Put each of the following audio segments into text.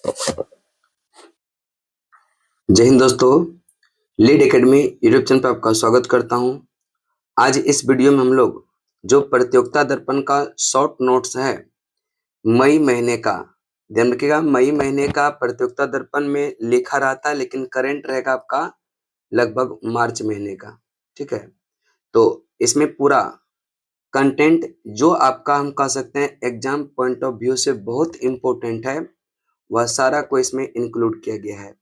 जय हिंद दोस्तों, lead academy YouTube channel पर आपका स्वागत करता हूं। आज इस वीडियो में हम लोग जो प्रतियोगिता दर्पण का शॉर्ट नोट्स है मई महीने का, ध्यान रखिएगा, मई महीने का प्रतियोगिता दर्पण में लिखा रहता है लेकिन करंट रहेगा आपका लगभग मार्च महीने का। ठीक है, तो इसमें पूरा कंटेंट जो आपका हम कह सकते हैं एग्जाम पॉइंट ऑफ व्यू से बहुत इंपॉर्टेंट है, वह सारा को इसमें इंक्लूड किया गया है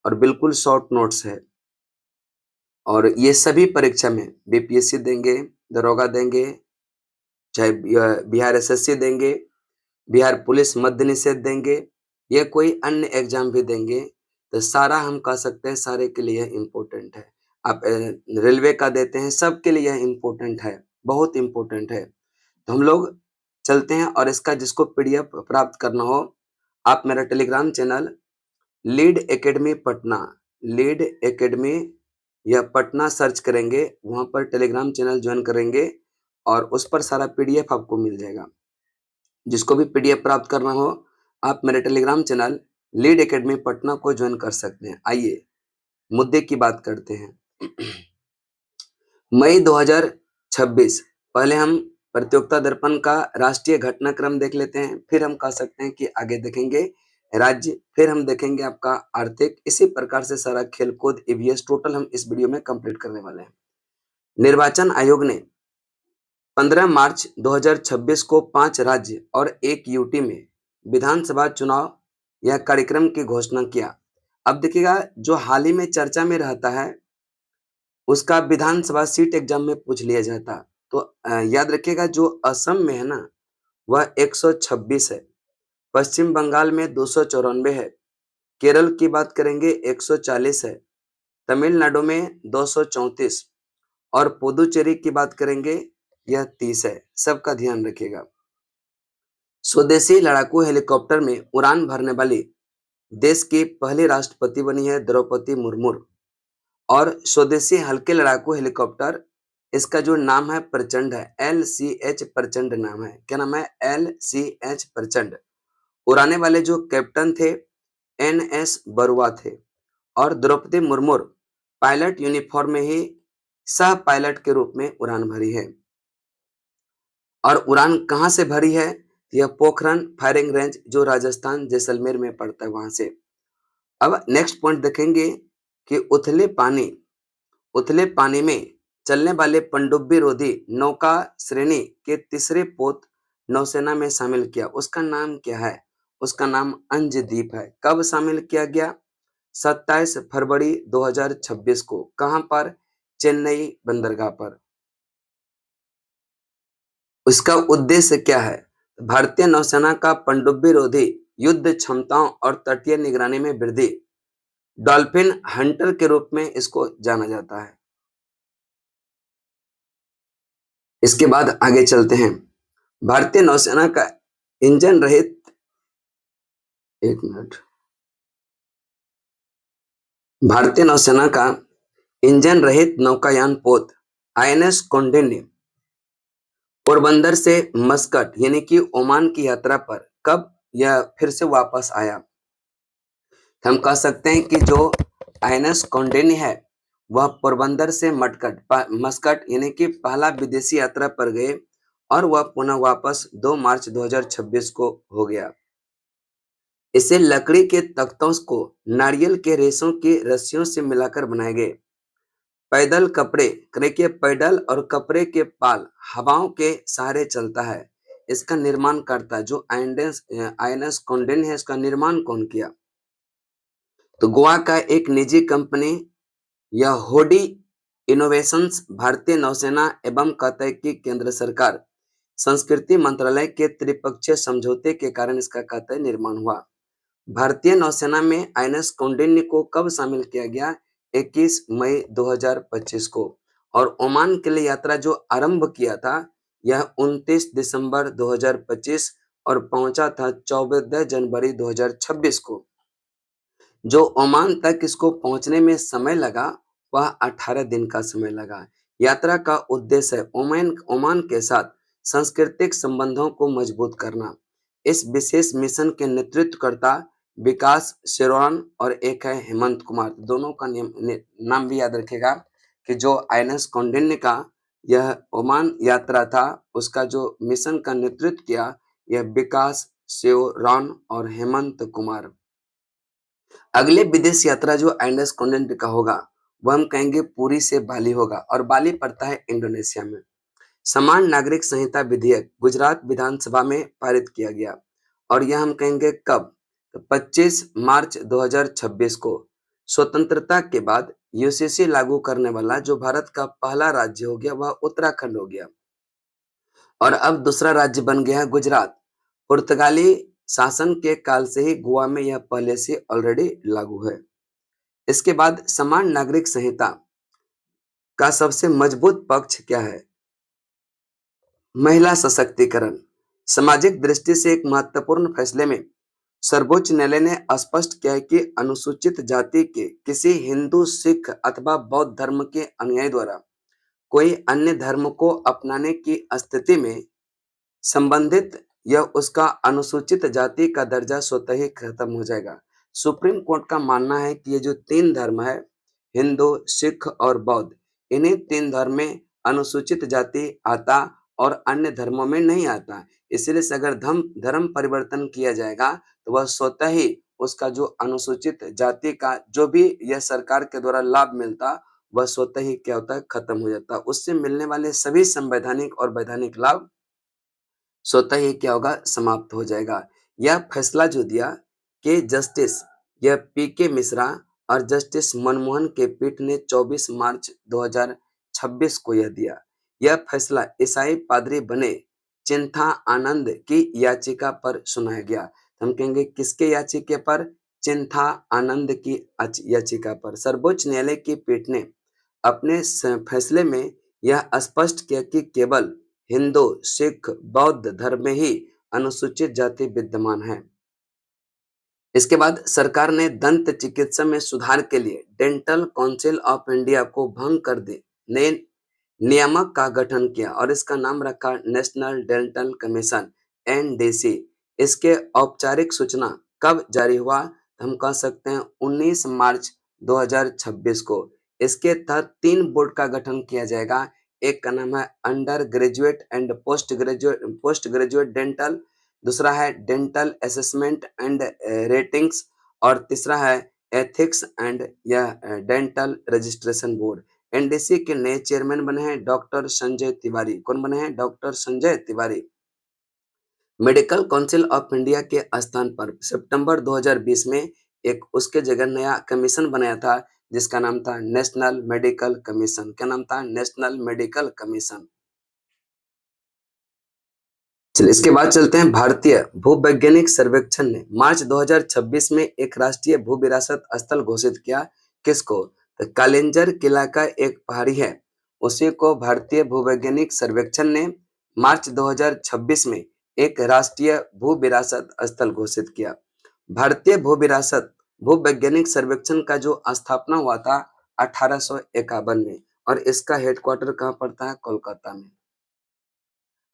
और बिल्कुल शॉर्ट नोट्स है। और ये सभी परीक्षा में बीपीएससी देंगे, दरोगा देंगे, चाहे बिहार एसएससी देंगे, बिहार पुलिस मद्य निषेध देंगे, या कोई अन्य एग्जाम भी देंगे, तो सारा हम कह सकते हैं सारे के लिए इम्पोर्टेंट है। आप रेलवे का देते हैं, सबके लिए इम्पोर्टेंट है, बहुत इम्पोर्टेंट है। तो हम लोग चलते हैं और इसका जिसको पीडीएफ प्राप्त करना हो, आप मेरा Telegram channel lead academy Patna, lead academy या पटना सर्च करेंगे, वहां पर टेलीग्राम चैनल ज्वाइन करेंगे और उस पर सारा पीडीएफ आपको मिल जाएगा। जिसको भी पीडीएफ प्राप्त करना हो, आप मेरे Telegram channel lead academy Patna को ज्वाइन कर सकते हैं। आइए मुद्दे की बात करते हैं। मई 2026, पहले हम प्रतियोगिता दर्पण का राष्ट्रीय घटनाक्रम देख लेते हैं, फिर हम कह सकते हैं कि आगे देखेंगे राज्य, फिर हम देखेंगे आपका आर्थिक, इसी प्रकार से सारा खेलकूद ईवीएस टोटल हम इस वीडियो में कंप्लीट करने वाले हैं। निर्वाचन आयोग ने 15 मार्च 2026 को 5 राज्य और 1 यूटी में विधानसभा चुनाव या कार्यक्रम की घोषणा किया। अब देखिएगा, जो हाल ही में चर्चा में रहता है उसका विधानसभा सीट एग्जाम में पूछ लिया जाता। तो याद रखिएगा, जो असम में है ना वह 126 है, पश्चिम बंगाल में 294 है, केरल की बात करेंगे 140 है, तमिलनाडु में 234 और पुदुचेरी की बात करेंगे यह 30 है। सबका ध्यान रखिएगा। स्वदेशी लड़ाकू हेलीकॉप्टर में उड़ान भरने वाली देश की पहली राष्ट्रपति बनी है द्रौपदी मुर्मू। और स्वदेशी हल्के लड़ाकू हेलीकॉप्टर, इसका जो नाम है प्रचंड है, LCH प्रचंड नाम है। क्या नाम है? LCH प्रचंड। उड़ाने वाले जो कैप्टन थे NS बरुआ थे और द्रौपदी मुर्मू पायलट यूनिफॉर्म में ही सह पायलट के रूप में उड़ान भरी है। और उड़ान कहां से भरी है? यह पोखरण फायरिंग रेंज जो राजस्थान जैसलमेर में पड़ता है वहां से। अब नेक्स्ट पॉइंट देखेंगे कि उथले पानी में चलने वाले पनडुब्बी रोधी नौका श्रेणी के तीसरे पोत नौसेना में शामिल किया। उसका नाम क्या है? उसका नाम अंजदीप है। कब शामिल किया गया? 27 फरवरी 2026 को। कहां पर? चेन्नई बंदरगाह पर। उसका उद्देश्य क्या है? भारतीय नौसेना का पनडुब्बी रोधी युद्ध क्षमताओं और तटीय निगरानी में वृद्धि, डॉल्फिन हंटर के रूप में इसको जाना जाता है। इसके बाद आगे चलते हैं। भारतीय नौसेना का इंजन रहित, एक मिनट, भारतीय नौसेना का इंजन रहित नौकायान पोत INS कौंडिन्य पोरबंदर से मस्कट यानी कि ओमान की यात्रा पर कब यह फिर से वापस आया? हम कह सकते हैं कि जो INS कौंडिन्य है वह पोरबंदर से मस्कट यानी कि पहला विदेशी यात्रा पर गए और वह पुनः वापस 2 मार्च 2026 को हो गया। इसे लकड़ी के तख्तों को नारियल के रेशों की रस्सियों से मिलाकर बनाए गए पैदल कपड़े, देखिए पैदल और कपड़े के पाल हवाओं के सहारे चलता है। इसका निर्माण करता जो INS कौंडिन्य है, इसका निर्माण कौन किया? तो गोवा का एक निजी कंपनी या होडी इनोवेशंस भारतीय नौसेना एवं कहता है कि केंद्र सरकार संस्कृति मंत्रालय के त्रिपक्षीय समझौते के कारण इसका कहता है निर्माण हुआ। भारतीय नौसेना में INS कौंडिन्य को कब शामिल किया गया? 21 मई 2025 को। और ओमान के लिए यात्रा जो आरंभ किया था यह 29 दिसंबर 2025 और पहुंचा था 14 जनवरी 2026 को। जो ओमान तक इसको पहुंचने में समय लगा वह 18 दिन का समय लगा। यात्रा का उद्देश्य है ओमान के साथ सांस्कृतिक संबंधों को मजबूत करना। इस विशेष मिशन के नेतृत्वकर्ता विकास शेरौन और एक है हेमंत कुमार। दोनों का नाम भी याद रखेगा कि जो आईएनएस कौंडिन्य का यह ओमान यात्रा था, उसका जो मिशन का नेतृत्व किया, यह विकास शेरौन और हेमंत कुमार। अगले विदेश यात्रा जो आईएनएस कौंडिन्य का होगा, वह हम कहेंगे पुरी से बाली होगा, और बाली पड़ता है इंडोनेशिया में। समान नागरिक संहिता विधेयक गुजरात विधानसभा में पारित किया गया, और यह हम कहेंगे कब? तो 25 मार्च 2026 को। स्वतंत्रता के बाद यूसीसी लागू करने वाला जो भारत का पहला राज्य हो गया, वह उत्तराखंड हो गया, और अब दूसरा राज्य बन गया है गुजरात। पुर्तगाली शासन के काल से ही गोवा में यह पहले से ऑलरेडी लागू है। इसके बाद समान नागरिक संहिता का सबसे मजबूत पक्ष क्या है? महिला सशक्तिकरण। सामाजिक दृष्टि से एक महत्वपूर्ण फैसले में सर्वोच्च न्यायालय ने स्पष्ट किया है कि अनुसूचित जाति के किसी हिंदू, सिख अथवा बौद्ध धर्म के अनुयायी द्वारा कोई अन्य धर्म को अपनाने की स्थिति में संबंधित यह उसका अनुसूचित जाति का दर्जा स्वतः ही खत्म हो जाएगा। सुप्रीम कोर्ट का मानना है कि ये जो तीन धर्म है, हिंदू, सिख और बौद्ध, इन्हीं तीन धर्म में अनुसूचित जाति आता और अन्य धर्मों में नहीं आता। इसलिए से अगर धर्म धर्म परिवर्तन किया जाएगा तो वह स्वतः ही उसका जो अनुसूचित जाति का जो भी यह सरकार के द्वारा लाभ मिलता, वह स्वतः ही क्या होता है? खत्म हो जाता। उससे मिलने वाले सभी संवैधानिक और वैधानिक लाभ स्वतः ही क्या होगा? समाप्त हो जाएगा। यह फैसला जो दिया कि जस्टिस यह पीके मिश्रा और जस्टिस मनमोहन के पीठ ने 24 मार्च 2026 को यह दिया। यह फैसला ईसाई पादरी बने चिंथा आनंद की याचिका पर सुनाया गया। हम कहेंगे किसके याचिका पर? चिंथा आनंद की याचिका पर। सर्वोच्च न्यायालय की पीठ ने अपने फैसले में यह स्पष्ट किया कि केवल हिंदू, सिख, बौद्ध धर्म में ही अनुसूचित जाति विद्यमान है। इसके बाद सरकार ने दंत चिकित्सा में सुधार के लिए डेंटल काउंसिल ऑफ इंडिया को भंग कर दे नए नियामक का गठन किया, और इसका नाम रखा नेशनल डेंटल कमीशन, एनडीसी। इसके औपचारिक सूचना कब जारी हुआ? हम कह सकते हैं 19 मार्च 2026 को। इसके तहत 3 बोर्ड का गठन किया जाएगा। एक का नाम है under graduate and post graduate dental, दूसरा है डेंटल असेसमेंट एंड रेटिंग्स, और तीसरा है एथिक्स एंड या डेंटल रजिस्ट्रेशन बोर्ड। एनडीसी के नए चेयरमैन बने हैं डॉक्टर संजय तिवारी। कौन बने हैं? Doctor Sanjay Tiwari. Medical council of India के स्थान पर सितंबर 2020 में एक उसके जगह नया कमीशन बनाया था, जिसका नाम था नेशनल मेडिकल कमीशन। क्या नाम था? National medical commission. चलिए इसके बाद चलते हैं। भारतीय भूवैज्ञानिक सर्वेक्षण ने मार्च 2026 में एक राष्ट्रीय भू विरासत स्थल घोषित किया। किसको? तो कालिंजर किला का एक पहाड़ी है, उसी को भारतीय भूवैज्ञानिक सर्वेक्षण ने मार्च 2026 में एक राष्ट्रीय भू विरासत स्थल घोषित किया। भारतीय भूवैज्ञानिक सर्वेक्षण का जो स्थापना हुआ था 1851 में, और इसका हेडक्वार्टर कहाँ पड़ता है? कोलकाता में।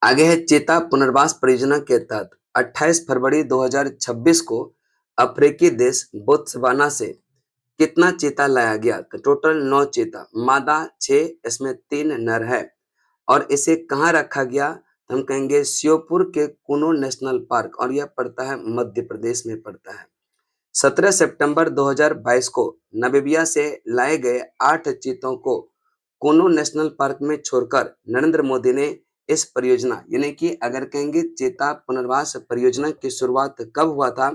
आगे है चीता पुनर्वास परियोजना के तहत 28 फरवरी 2026 को अफ्रीकी देश बोत्सवाना से कितना चीता लाया गया? तो टोटल 9 चीता, मादा 6, इसमें 3 नर है, और इसे कहाँ रखा गया? हम कहेंगे श्योपुर के कुनो नेशनल पार्क, और यह पड़ता है मध्य प्रदेश में पड़ता है। 17 सितंबर 2022 को नामीबिया से लाए गए 8 चीतों को कुनो नेशनल पार्क में छोड़कर नरेंद्र मोदी ने इस परियोजना यानी कि अगर कहेंगे चीता पुनर्वास परियोजना की शुरुआत कब हुआ था?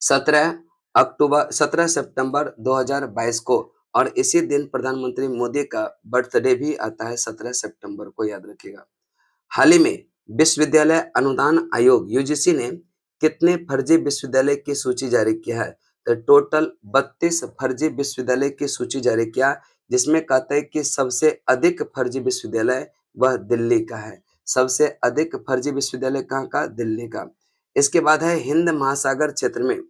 17 सितंबर 2022 को, और इसी दिन प्रधानमंत्री मोदी का बर्थडे भी आता है 17 सितंबर को, याद रखिएगा। हाल ही में विश्वविद्यालय अनुदान आयोग यूजीसी ने कितने फर्जी विश्वविद्यालय की सूची जारी किया है? तो टोटल 32 फर्जी विश्वविद्यालय की सूची जारी किया, जिसमें कहता है कि सबसे अधिक फर्जी विश्वविद्यालय वह दिल्ली का है। सबसे अधिक फर्जी विश्वविद्यालय कहाँ का? दिल्ली का। इसके बाद है हिंद महासागर क्षेत्र में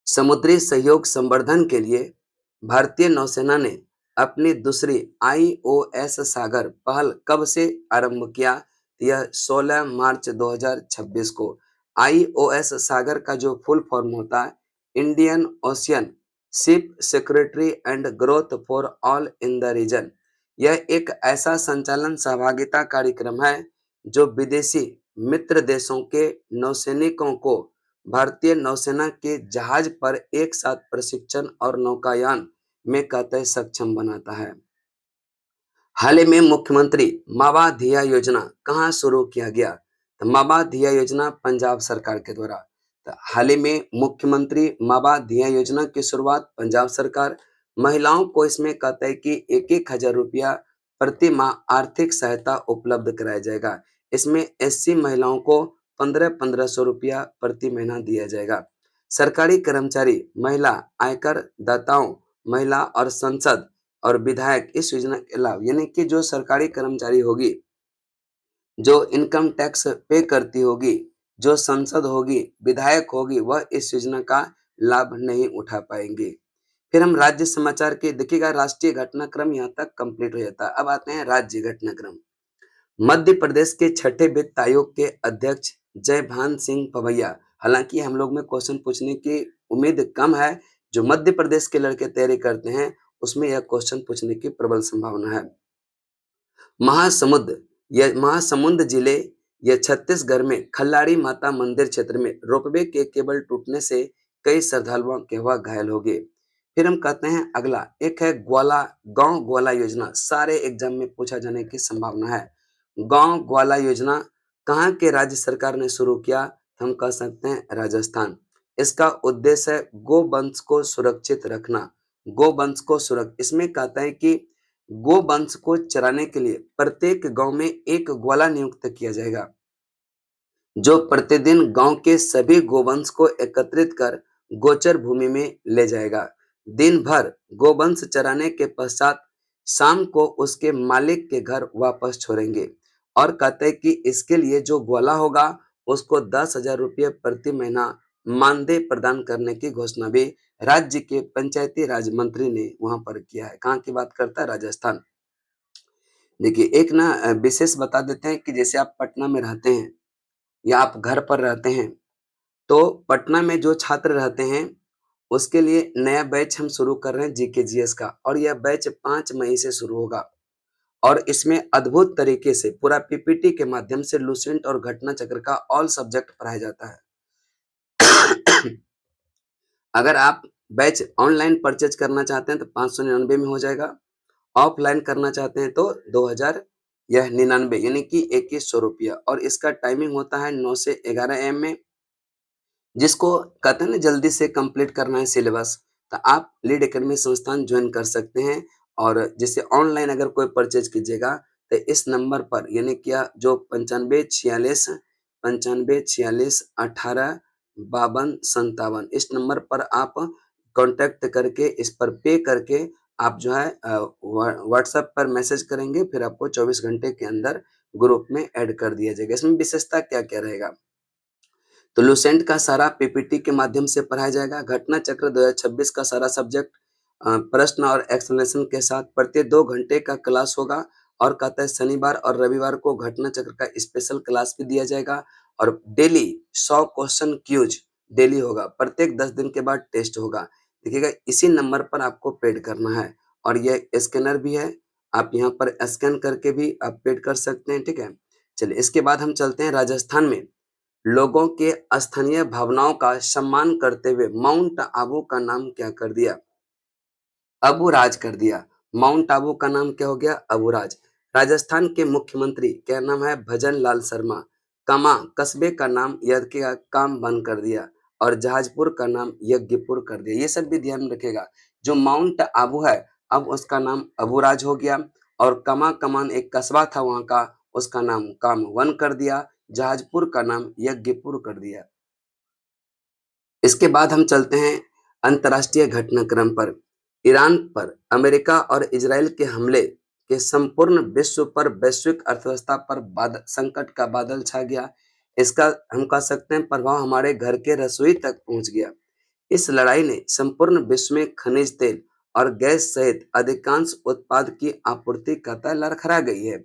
समुद्री सहयोग संवर्धन के लिए भारतीय नौसेना ने अपनी दूसरी IOS सागर पहल कब से आरंभ किया? यह 16 मार्च 2026 को। IOS सागर का जो फुल फॉर्म होता है, Indian Ocean ship security and growth for all in the region. यह एक ऐसा संचालन सहभागिता कार्यक्रम है जो विदेशी मित्र देशों के नौसैनिकों को भारतीय नौसेना के जहाज पर एक साथ प्रशिक्षण और नौकायान में कतई सक्षम बनाता है। हाल ही में मुख्यमंत्री मावा धिया योजना कहाँ शुरू किया गया? तो मावा धिया योजना पंजाब सरकार के द्वारा। तो हाल ही में मुख्यमंत्री मावा धिया योजना की शुरुआत पंजाब सरकार, महिलाओं को इसमें कहता है कि 1-1 हजार रुपया प्रति माह आर्थिक सहायता उपलब्ध कराया जाएगा। इसमें SC महिलाओं को 1500 रुपया प्रति महीना दिया जाएगा। सरकारी कर्मचारी, महिला, आयकर दाताओं, महिला और संसद और विधायक इस योजना के लाभ, यानी कि जो सरकारी कर्मचारी होगी, जो इनकम टैक्स पे करती होगी, जो संसद होगी, विधायक होगी, वह इस योजना का लाभ नहीं उठा पाएंगे। फिर हम राज्य समाचार के देखिएगा, राष्ट्रीय घटनाक्रम यहाँ तक कंप्लीट हो जाता है। अब आते हैं राज्य घटनाक्रम। मध्य प्रदेश के छठे वित्त आयोग के अध्यक्ष जयभान सिंह पवैया। हालांकि हम लोग में क्वेश्चन पूछने की उम्मीद कम है, जो मध्य प्रदेश के लड़के तैयारी करते हैं उसमें यह क्वेश्चन पूछने की प्रबल संभावना है। महासमुंद जिले या छत्तीसगढ़ में खल्लाड़ी माता मंदिर क्षेत्र में रोपवे के केबल टूटने से कई श्रद्धालुओं के हुआ घायल हो गए। फिर हम कहते हैं अगला एक है ग्वाला, गांव ग्वाला योजना, सारे एग्जाम में पूछा जाने की संभावना है। गांव ग्वाला योजना कहाँ के राज्य सरकार ने शुरू किया? हम कह सकते हैं राजस्थान। इसका उद्देश्य है गोवंश को सुरक्षित रखना। गोवंश को इसमें कहता है कि गोवंश को चराने के लिए प्रत्येक गांव में एक ग्वाला नियुक्त किया जाएगा, जो प्रतिदिन गांव के सभी गोवंश को एकत्रित कर गोचर भूमि में ले जाएगा। दिन भर गोवंश चराने के पश्चात शाम को उसके मालिक के घर वापस छोड़ेंगे। और कहते हैं कि इसके लिए जो ग्वाला होगा उसको 10,000 रुपये प्रति महीना मानदेय प्रदान करने की घोषणा भी राज्य के पंचायती राज मंत्री ने वहां पर किया है। कहाँ की बात करता है? राजस्थान। देखिए एक ना विशेष बता देते हैं कि जैसे आप पटना में रहते हैं या आप घर पर रहते हैं, तो पटना में जो छात्र रहते हैं उसके लिए नया बैच हम शुरू कर रहे हैं GK/GS का, और यह बैच 5 मई से शुरू होगा। और इसमें अद्भुत तरीके से पूरा PPT के माध्यम से लुसेंट और घटना चक्र का ऑल सब्जेक्ट पढ़ाया जाता है। अगर आप बैच ऑनलाइन परचेज करना चाहते हैं तो 599 में हो जाएगा, ऑफलाइन करना चाहते हैं तो 2000 यह 99 यानी कि 2100 रुपया। और इसका टाइमिंग होता है 9 से 11 AM में। जिसको कहते हैं ना जल्दी से कंप्लीट करना है सिलेबस, तो आप लीड एकेडमी संस्थान ज्वाइन कर सकते हैं। और जैसे ऑनलाइन अगर कोई परचेज कीजिएगा तो इस नंबर पर, यानी क्या जो 9546 18 52 57 इस नंबर पर आप कांटेक्ट करके इस पर पे करके आप जो है व्हाट्सएप पर मैसेज करेंगे, फिर आपको 24 घंटे के अंदर ग्रुप में ऐड कर दिया जाएगा। इसमें विशेषता क्या क्या रहेगा? तो लुसेंट का सारा PPT के माध्यम से पढ़ाया जाएगा। घटना चक्र 2026 का सारा सब्जेक्ट प्रश्न और एक्सप्लेनेशन के साथ प्रति 2 घंटे का क्लास होगा। और कहता है शनिवार और रविवार को घटना चक्र का स्पेशल क्लास भी दिया जाएगा। और डेली 100 क्वेश्चन क्यूज डेली होगा, प्रत्येक 10 दिन के बाद टेस्ट होगा। देखिएगा इसी नंबर पर आपको पेड करना है, और यह स्कैनर भी है, आप यहाँ पर स्कैन करके भी आप पेड कर सकते हैं। ठीक है, चलिए इसके बाद हम चलते हैं राजस्थान में। लोगों के स्थानीय भावनाओं का सम्मान करते हुए माउंट आबू का नाम क्या कर दिया? अबुराज कर दिया। माउंट आबू का नाम क्या हो गया? अबुराज। राजस्थान के मुख्यमंत्री क्या नाम है? भजन लाल शर्मा। कामा कस्बे का नाम यज्ञ का काम बंद कर दिया, और जहाजपुर का नाम यज्ञपुर कर दिया। ये सब भी ध्यान रखेगा। जो माउंट आबू है अब उसका नाम अबुराज हो गया, और कमा कमान एक कस्बा था वहां का, उसका नाम काम वन कर दिया। जहाजपुर का नाम यज्ञपुर कर दिया। इसके बाद हम चलते हैं अंतर्राष्ट्रीय घटनाक्रम पर। ईरान पर अमेरिका और इजराइल के हमले के संपूर्ण विश्व पर वैश्विक अर्थव्यवस्था पर संकट का बादल छा गया। इसका हम कह सकते हैं प्रभाव हमारे घर के रसोई तक पहुंच गया। इस लड़ाई ने संपूर्ण विश्व में खनिज तेल और गैस सहित अधिकांश उत्पाद की आपूर्ति कतई लड़खड़ा गई है।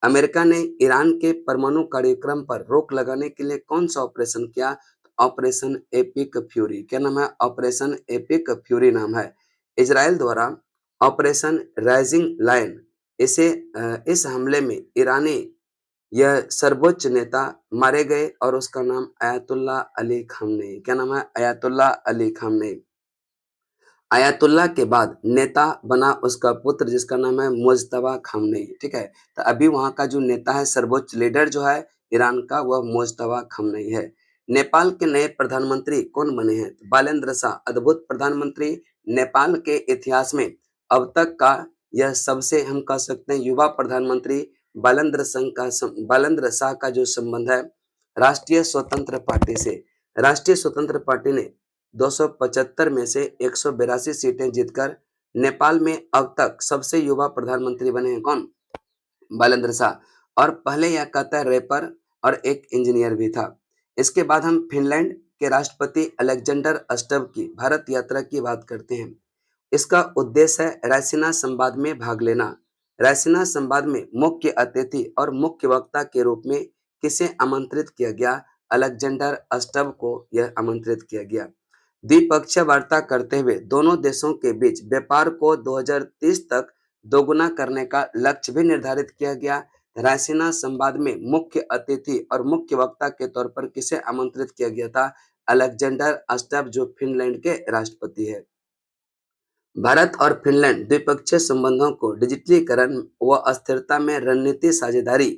अमेरिका ने ईरान के परमाणु कार्यक्रम पर रोक लगाने के लिए कौन सा ऑपरेशन किया? Operation epic fury. क्या नाम है? ऑपरेशन एपिक फ्यूरी नाम है। इजराइल द्वारा ऑपरेशन राइजिंग लायन इस हमले में ईरानी यह सर्वोच्च नेता मारे गए और उसका नाम अयातुल्ला अली खामनेई। क्या नाम है? Ayatollah Ali Khamenei. अयातुल्ला के बाद नेता बना उसका पुत्र जिसका नाम है मुज्तबा खामनेई। ठीक है, तो अभी वहां का जो नेता है, सर्वोच्च लीडर जो है ईरान का, वह मुज्तबा खामनेई है। नेपाल के नए प्रधानमंत्री कौन बने हैं? बालेंद्र शाह। अद्भुत प्रधानमंत्री। नेपाल के इतिहास में अब तक का यह सबसे, हम कह सकते हैं, युवा प्रधानमंत्री बालेंद्र शाह का जो संबंध है राष्ट्रीय स्वतंत्र पार्टी से। राष्ट्रीय स्वतंत्र पार्टी ने 275 में से 182 सीटें जीतकर नेपाल में अब तक सबसे युवा प्रधानमंत्री बने हैं। कौन? बालेंद्र शाह। और पहले यह कहता है रैपर और एक इंजीनियर भी था। इसके बाद हम फिनलैंड के राष्ट्रपति अलेक्जेंडर स्टब की भारत यात्रा की बात करते हैं। इसका उद्देश्य है रायसीना संवाद में भाग लेना। रायसीना संवाद में मुख्य अतिथि और मुख्य वक्ता के रूप में किसे आमंत्रित किया गया? अलेक्जेंडर स्टब को यह आमंत्रित किया गया। द्विपक्षीय वार्ता करते हुए दोनों देशों के बीच व्यापार को 2030 तक दोगुना करने का लक्ष्य भी निर्धारित किया गया। रायसीना संवाद में मुख्य अतिथि और मुख्य वक्ता के तौर पर किसे आमंत्रित किया गया था? अलेक्जेंडर स्टब, जो फिनलैंड के राष्ट्रपति है। भारत और फिनलैंड द्विपक्षीय संबंधों को डिजिटलीकरण व अस्थिरता में रणनीतिक साझेदारी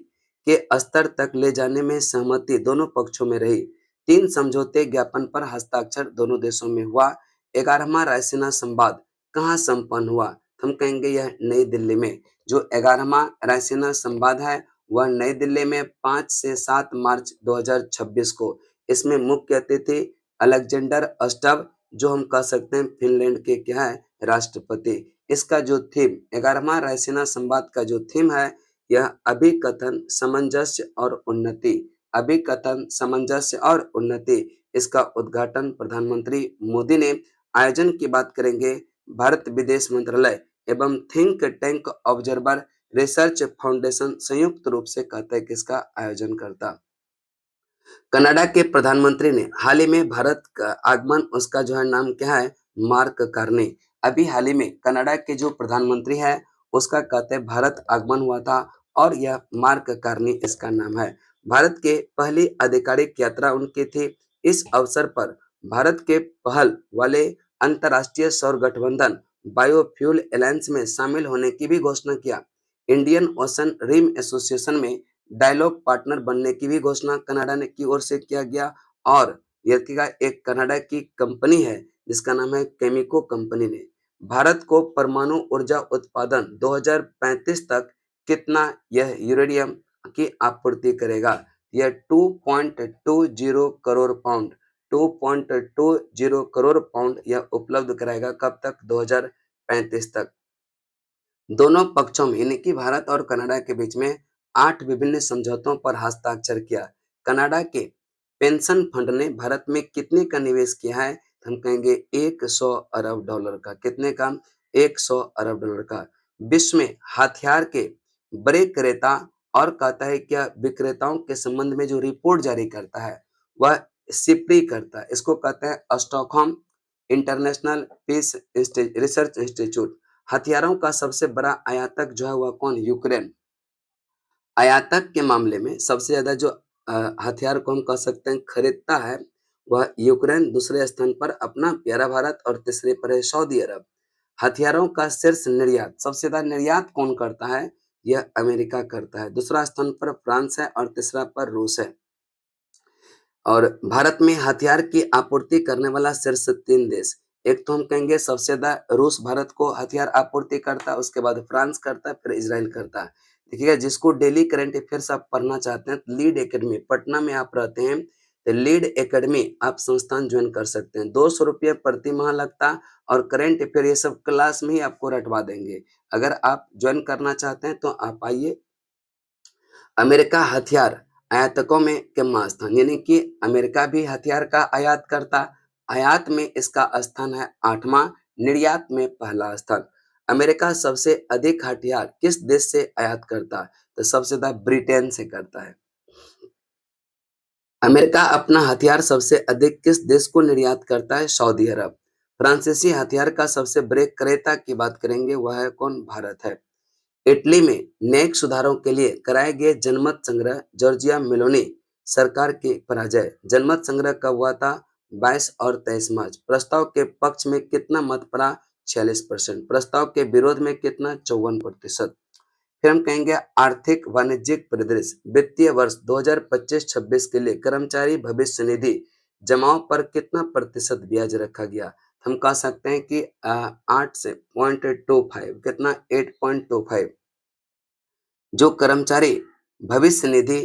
के स्तर तक ले जाने में सहमति दोनों पक्षों में रही। 3 समझौते ज्ञापन पर हस्ताक्षर दोनों देशों में हुआ। 11वां रायसीना संवाद कहाँ संपन्न हुआ? हम कहेंगे यह नई दिल्ली में। जो 11वां रायसीना संवाद है वह नई दिल्ली में 5 से 7 मार्च 2026 को। इसमें मुख्य अतिथि अलेक्जेंडर स्टब, जो हम कह सकते हैं फिनलैंड के क्या है? राष्ट्रपति। इसका जो थीम, 11वां रायसीना संवाद का जो थीम है, यह अभिकथन, सामंजस्य और उन्नति। अभिकथन, सामंजस्य और उन्नति। इसका उद्घाटन प्रधानमंत्री मोदी ने। आयोजन की बात करेंगे, भारत विदेश मंत्रालय एवं think tank observer research foundation संयुक्त रूप से कहता है कि इसका आयोजन करता। कनाडा के प्रधानमंत्री ने हाल ही में भारत का आगमन, उसका जो है नाम क्या है? Mark Carney. अभी हाल ही में कनाडा के जो प्रधानमंत्री है उसका कहते हैं भारत आगमन हुआ था और यह मार्क कार्नी इसका नाम है। भारत के पहली आधिकारिक यात्रा उनकी थी। इस अवसर पर भारत के पहल वाले अंतर्राष्ट्रीय सौर गठबंधन बायोफ्यूल एलायंस में शामिल होने की भी घोषणा किया। इंडियन ओशन रिम एसोसिएशन में डायलॉग पार्टनर बनने की भी घोषणा कनाडा ने की ओर से किया गया। और यह एक कनाडा की कंपनी है जिसका नाम है केमिको कंपनी ने भारत को परमाणु ऊर्जा उत्पादन 2035 तक कितना यह यूरेनियम की आपूर्ति करेगा? यह 2.20 करोड़ पाउंड 2.20 करोड़ पाउंड यह उपलब्ध कराएगा। कब तक? 2035 तक। दोनों पक्षों में यानी कि भारत और कनाडा के बीच में 8 विभिन्न समझौतों पर हस्ताक्षर किया। कनाडा के पेंशन फंड ने भारत में कितने का निवेश किया है? हम कहेंगे 100 अरब डॉलर का। कितने का? 100 अरब डॉलर का। विश्व में हथियार के बड़े क्रेता और कहता है क्या विक्रेताओं के संबंध में जो रिपोर्ट जारी करता है वह सिप्री करता है। इसको कहते हैं Stockholm International Peace Research Institute. हथियारों का सबसे बड़ा आयातक जो है वह कौन? यूक्रेन। आयातक के मामले में सबसे ज्यादा जो हथियार को हम कह सकते हैं खरीदता है वह यूक्रेन। दूसरे स्थान पर अपना प्यारा भारत और तीसरे पर है सऊदी अरब। हथियारों का शीर्ष निर्यात, सबसे ज्यादा निर्यात कौन करता है? यह अमेरिका करता है। दूसरा स्थान पर फ्रांस है और तीसरा पर रूस है। और भारत में हथियार की आपूर्ति करने वाला शीर्ष 3 देश, एक तो हम कहेंगे सबसे ज्यादा रूस भारत को हथियार आपूर्ति करता है, उसके बाद फ्रांस करता है, फिर इजराइल करता है। देखिएगा, जिसको डेली करंट अफेयर्स आप पढ़ना चाहते हैं, लीड एकेडमी पटना में आप रहते हैं तो लीड एकेडमी आप संस्थान ज्वाइन कर सकते हैं। 200 रुपये प्रति माह लगता और करंट अफेयर ये सब क्लास में ही आपको रटवा देंगे। अगर आप ज्वाइन करना चाहते हैं तो आप आइए। अमेरिका हथियार आयातकों में कितना स्थान, यानी कि अमेरिका भी हथियार का आयात करता। आयात में इसका स्थान है 8वां, निर्यात में पहला स्थान। अमेरिका सबसे अधिक हथियार किस देश से आयात करता है? तो सबसे ज्यादा ब्रिटेन से करता है। अमेरिका अपना हथियार सबसे अधिक किस देश को निर्यात करता है? सऊदी अरब। फ्रांसीसी हथियार का सबसे बड़े क्रेता की बात करेंगे, वह है कौन? भारत है। इटली में न्यायिक सुधारों के लिए कराए गए जनमत संग्रह, जॉर्जिया मेलोनी सरकार की पराजय। जनमत संग्रह कब हुआ था? 22 और 23 मार्च। प्रस्ताव के पक्ष में कितना मत पड़ा? 46%। प्रस्ताव के विरोध में कितना? 54%। फिर हम कहेंगे आर्थिक वाणिज्यिक परिदृश्य। वित्तीय वर्ष 2025-26 के लिए कर्मचारी भविष्य निधि जमाओं पर कितना प्रतिशत ब्याज रखा गया? हम कह सकते हैं कि 8 से 0.25, कितना? 8.25। जो कर्मचारी भविष्य निधि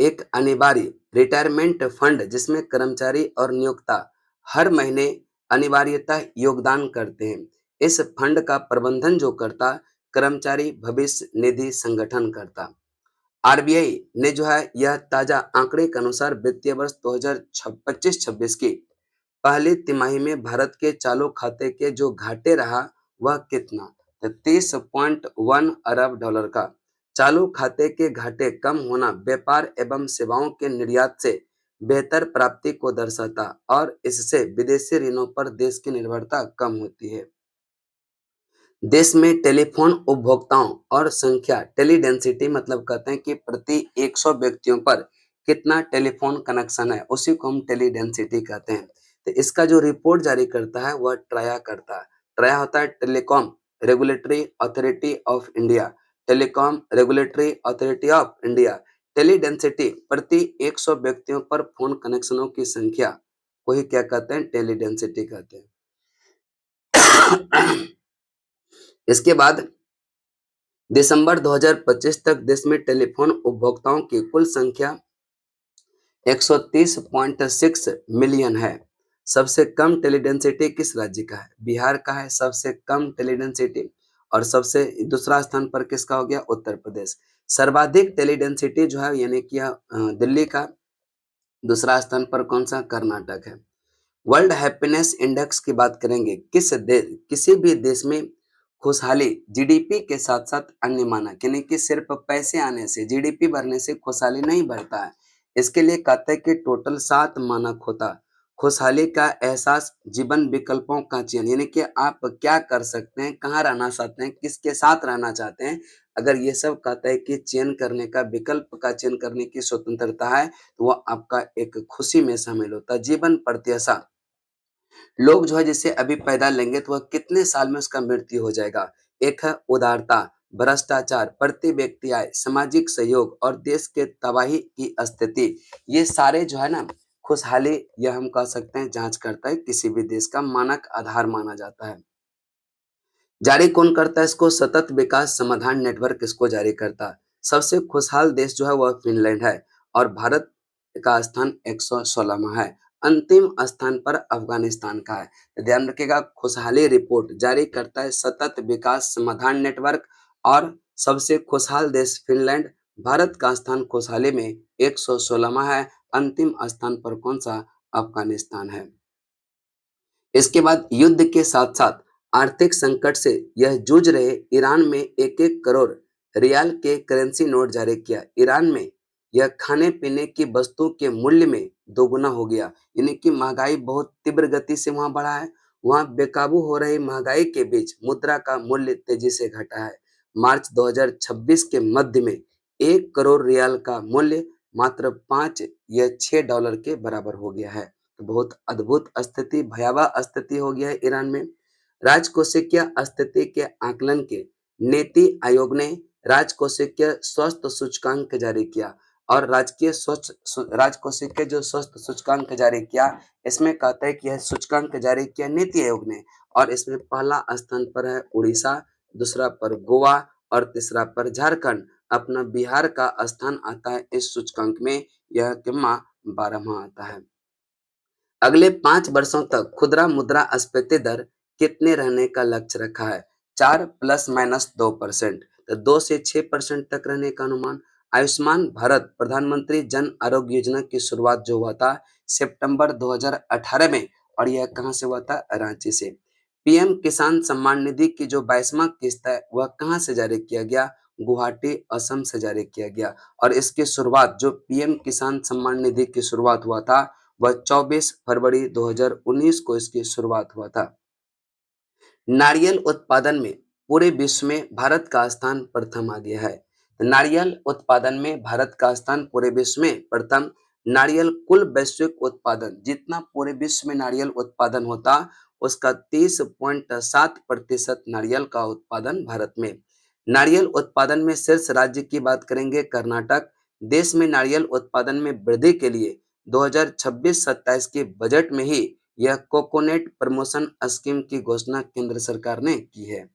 एक अनिवार्य रिटायरमेंट फंड जिसमें कर्मचारी और नियोक्ता हर महीने अनिवार्यतः योगदान करते हैं। इस फंड का प्रबंधन जो करता, कर्मचारी भविष्य निधि संगठन करता। आरबीआई ने जो है यह ताजा आंकड़े के अनुसार वित्तीय वर्ष 2025-26 की पहली तिमाही में भारत के चालू खाते के जो घाटे रहा वह कितना? तो 30.1 अरब डॉलर का। चालू खाते के घाटे कम होना व्यापार एवं सेवाओं के निर्यात से बेहतर प्राप्ति को दर्शाता और इससे विदेशी ऋणों पर देश की निर्भरता कम होती है। देश में टेलीफोन उपभोक्ताओं और संख्या, टेलीडेंसिटी मतलब कहते हैं कि प्रति 100 व्यक्तियों पर कितना टेलीफोन कनेक्शन है, उसी को हम टेलीडेंसिटी कहते हैं। तो इसका जो रिपोर्ट जारी करता है वह ट्राया करता है। ट्राया होता है telecom regulatory authority of India. Telecom regulatory authority of India. Teledensity प्रति 100 व्यक्तियों पर फोन कनेक्शनों की संख्या को ही क्या कहते हैं? टेलीडेंसिटी कहते हैं। इसके बाद दिसंबर 2025 तक देश में टेलीफोन उपभोक्ताओं की कुल संख्या 130.6 मिलियन है। सबसे कम टेलीडेंसिटी किस राज्य का है? बिहार का है सबसे कम टेलीडेंसिटी। और सबसे दूसरा स्थान पर किसका हो गया? उत्तर प्रदेश। सर्वाधिक टेलीडेंसिटी जो है यानी कि दिल्ली का। दूसरा स्थान पर कौन सा? कर्नाटक है। वर्ल्ड हैप्पीनेस इंडेक्स की बात करेंगे, किसी भी देश में खुशहाली जीडीपी के साथ साथ अन्य मानक यानी कि सिर्फ पैसे आने से, जीडीपी बढ़ने से खुशहाली नहीं बढ़ता है। इसके लिए कहते हैं कि टोटल 7 मानक होता। खुशहाली का एहसास, जीवन विकल्पों का चयन यानी कि आप क्या कर सकते हैं, कहाँ रहना चाहते हैं, किसके साथ रहना चाहते हैं। अगर ये सब कहता है कि चयन करने का, विकल्प का चयन करने की स्वतंत्रता है, तो वह आपका एक खुशी में शामिल होता है। जीवन प्रत्याशा, लोग जो है जिसे अभी पैदा लेंगे तो वह कितने साल में उसका मृत्यु हो जाएगा। एक है उदारता, भ्रष्टाचार, प्रति व्यक्ति आय, सामाजिक सहयोग और देश के तबाही की स्थिति। ये सारे जो है ना खुशहाली, यह हम कह सकते हैं जांच करता है, किसी भी देश का मानक आधार माना जाता है। जारी कौन करता है इसको? सतत विकास समाधान नेटवर्क इसको जारी करता है। सबसे खुशहाल देश जो है वह फिनलैंड है और भारत का स्थान 116वां है। अंतिम स्थान पर अफगानिस्तान का है। तो ध्यान रखिएगा, खुशहाली रिपोर्ट जारी करता है सतत विकास समाधान नेटवर्क और सबसे खुशहाल देश फिनलैंड। भारत का स्थान खुशहाली में 116वां है। अंतिम स्थान पर कौन सा? अफगानिस्तान है। इसके बाद युद्ध के साथ साथ आर्थिक संकट से यह जूझ रहे ईरान में 1-1 करोड़ रियाल के करेंसी नोट जारी किया। ईरान में यह खाने पीने की वस्तु के मूल्य में दोगुना हो गया यानी कि महंगाई बहुत तीव्र गति से वहां बढ़ा है। वहां बेकाबू हो रही महंगाई के बीच मुद्रा का मूल्य तेजी से घटा है। मार्च 2026 के मध्य में 1 करोड़ रियाल का मूल्य मात्र 5 या 6 डॉलर के बराबर हो गया है। बहुत अद्भुत स्थिति, भयावह स्थिति हो गया है ईरान में। राजकोषीय स्थिति के आकलन के नीति आयोग ने राजकोषीय स्वास्थ्य सूचकांक जारी किया और राजकोषीय जो स्वास्थ्य सूचकांक जारी किया, इसमें कहता है कि यह सूचकांक जारी किया नीति आयोग ने और इसमें पहला स्थान पर है उड़ीसा, दूसरा पर गोवा और तीसरा पर झारखंड। अपना बिहार का स्थान आता है इस सूचकांक में, यह क्रम 12वां आता है। अगले 5 वर्षों तक खुदरा मुद्रास्फीति दर कितने रहने का लक्ष्य रखा है? 4 ± 2%। तो 2 से 6% तक रहने का अनुमान। आयुष्मान भारत प्रधानमंत्री जन आरोग्य योजना की शुरुआत जो हुआ था सितंबर 2018 में और यह कहां से हुआ था? रांची से। पीएम किसान सम्मान निधि की जो 22वां किस्त है वह कहाँ से जारी किया गया? गुवाहाटी, असम से जारी किया गया। और इसकी शुरुआत, जो पीएम किसान सम्मान निधि की शुरुआत हुआ था, वह 24 फरवरी 2019 को इसकी शुरुआत हुआ था। नारियल उत्पादन में पूरे विश्व में भारत का स्थान प्रथम आ गया है। नारियल उत्पादन में भारत का स्थान पूरे विश्व में प्रथम। नारियल कुल वैश्विक उत्पादन, जितना पूरे विश्व में नारियल उत्पादन होता, उसका 30.7% नारियल का उत्पादन भारत में। नारियल उत्पादन में शीर्ष राज्य की बात करेंगे कर्नाटक। देश में नारियल उत्पादन में वृद्धि के लिए 2026-27 के बजट में ही यह कोकोनट प्रमोशन स्कीम की घोषणा केंद्र सरकार ने की है।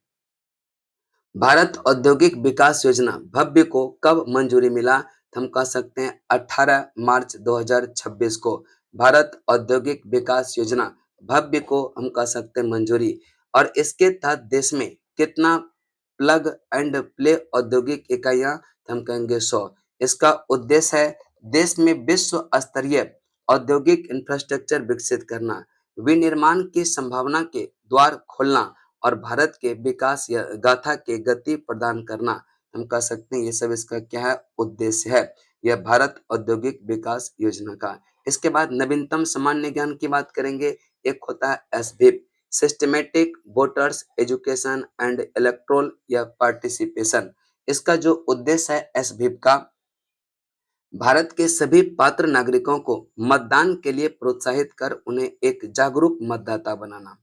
भारत औद्योगिक विकास योजना भव्य को कब मंजूरी मिला? तो हम कह सकते हैं 18 मार्च 2026 को भारत औद्योगिक विकास योजना भव्य को हम कह सकते हैं मंजूरी। और इसके तहत देश में कितना प्लग एंड प्ले औद्योगिक इकाइयां? तो हम कहेंगे 100। इसका उद्देश्य है देश में विश्व स्तरीय औद्योगिक इंफ्रास्ट्रक्चर विकसित करना, विनिर्माण की संभावना के द्वार खोलना और भारत के विकास या गाथा के गति प्रदान करना। हम कह सकते हैं ये सब इसका क्या है? उद्देश्य है। यह भारत औद्योगिक विकास योजना का। इसके बाद नवीनतम सामान्य ज्ञान की बात करेंगे। एक होता है SVEEP, systematic voters education and electoral या पार्टिसिपेशन। इसका जो उद्देश्य है एसवीप का, भारत के सभी पात्र नागरिकों को मतदान के लिए प्रोत्साहित कर उन्हें एक जागरूक मतदाता बनाना।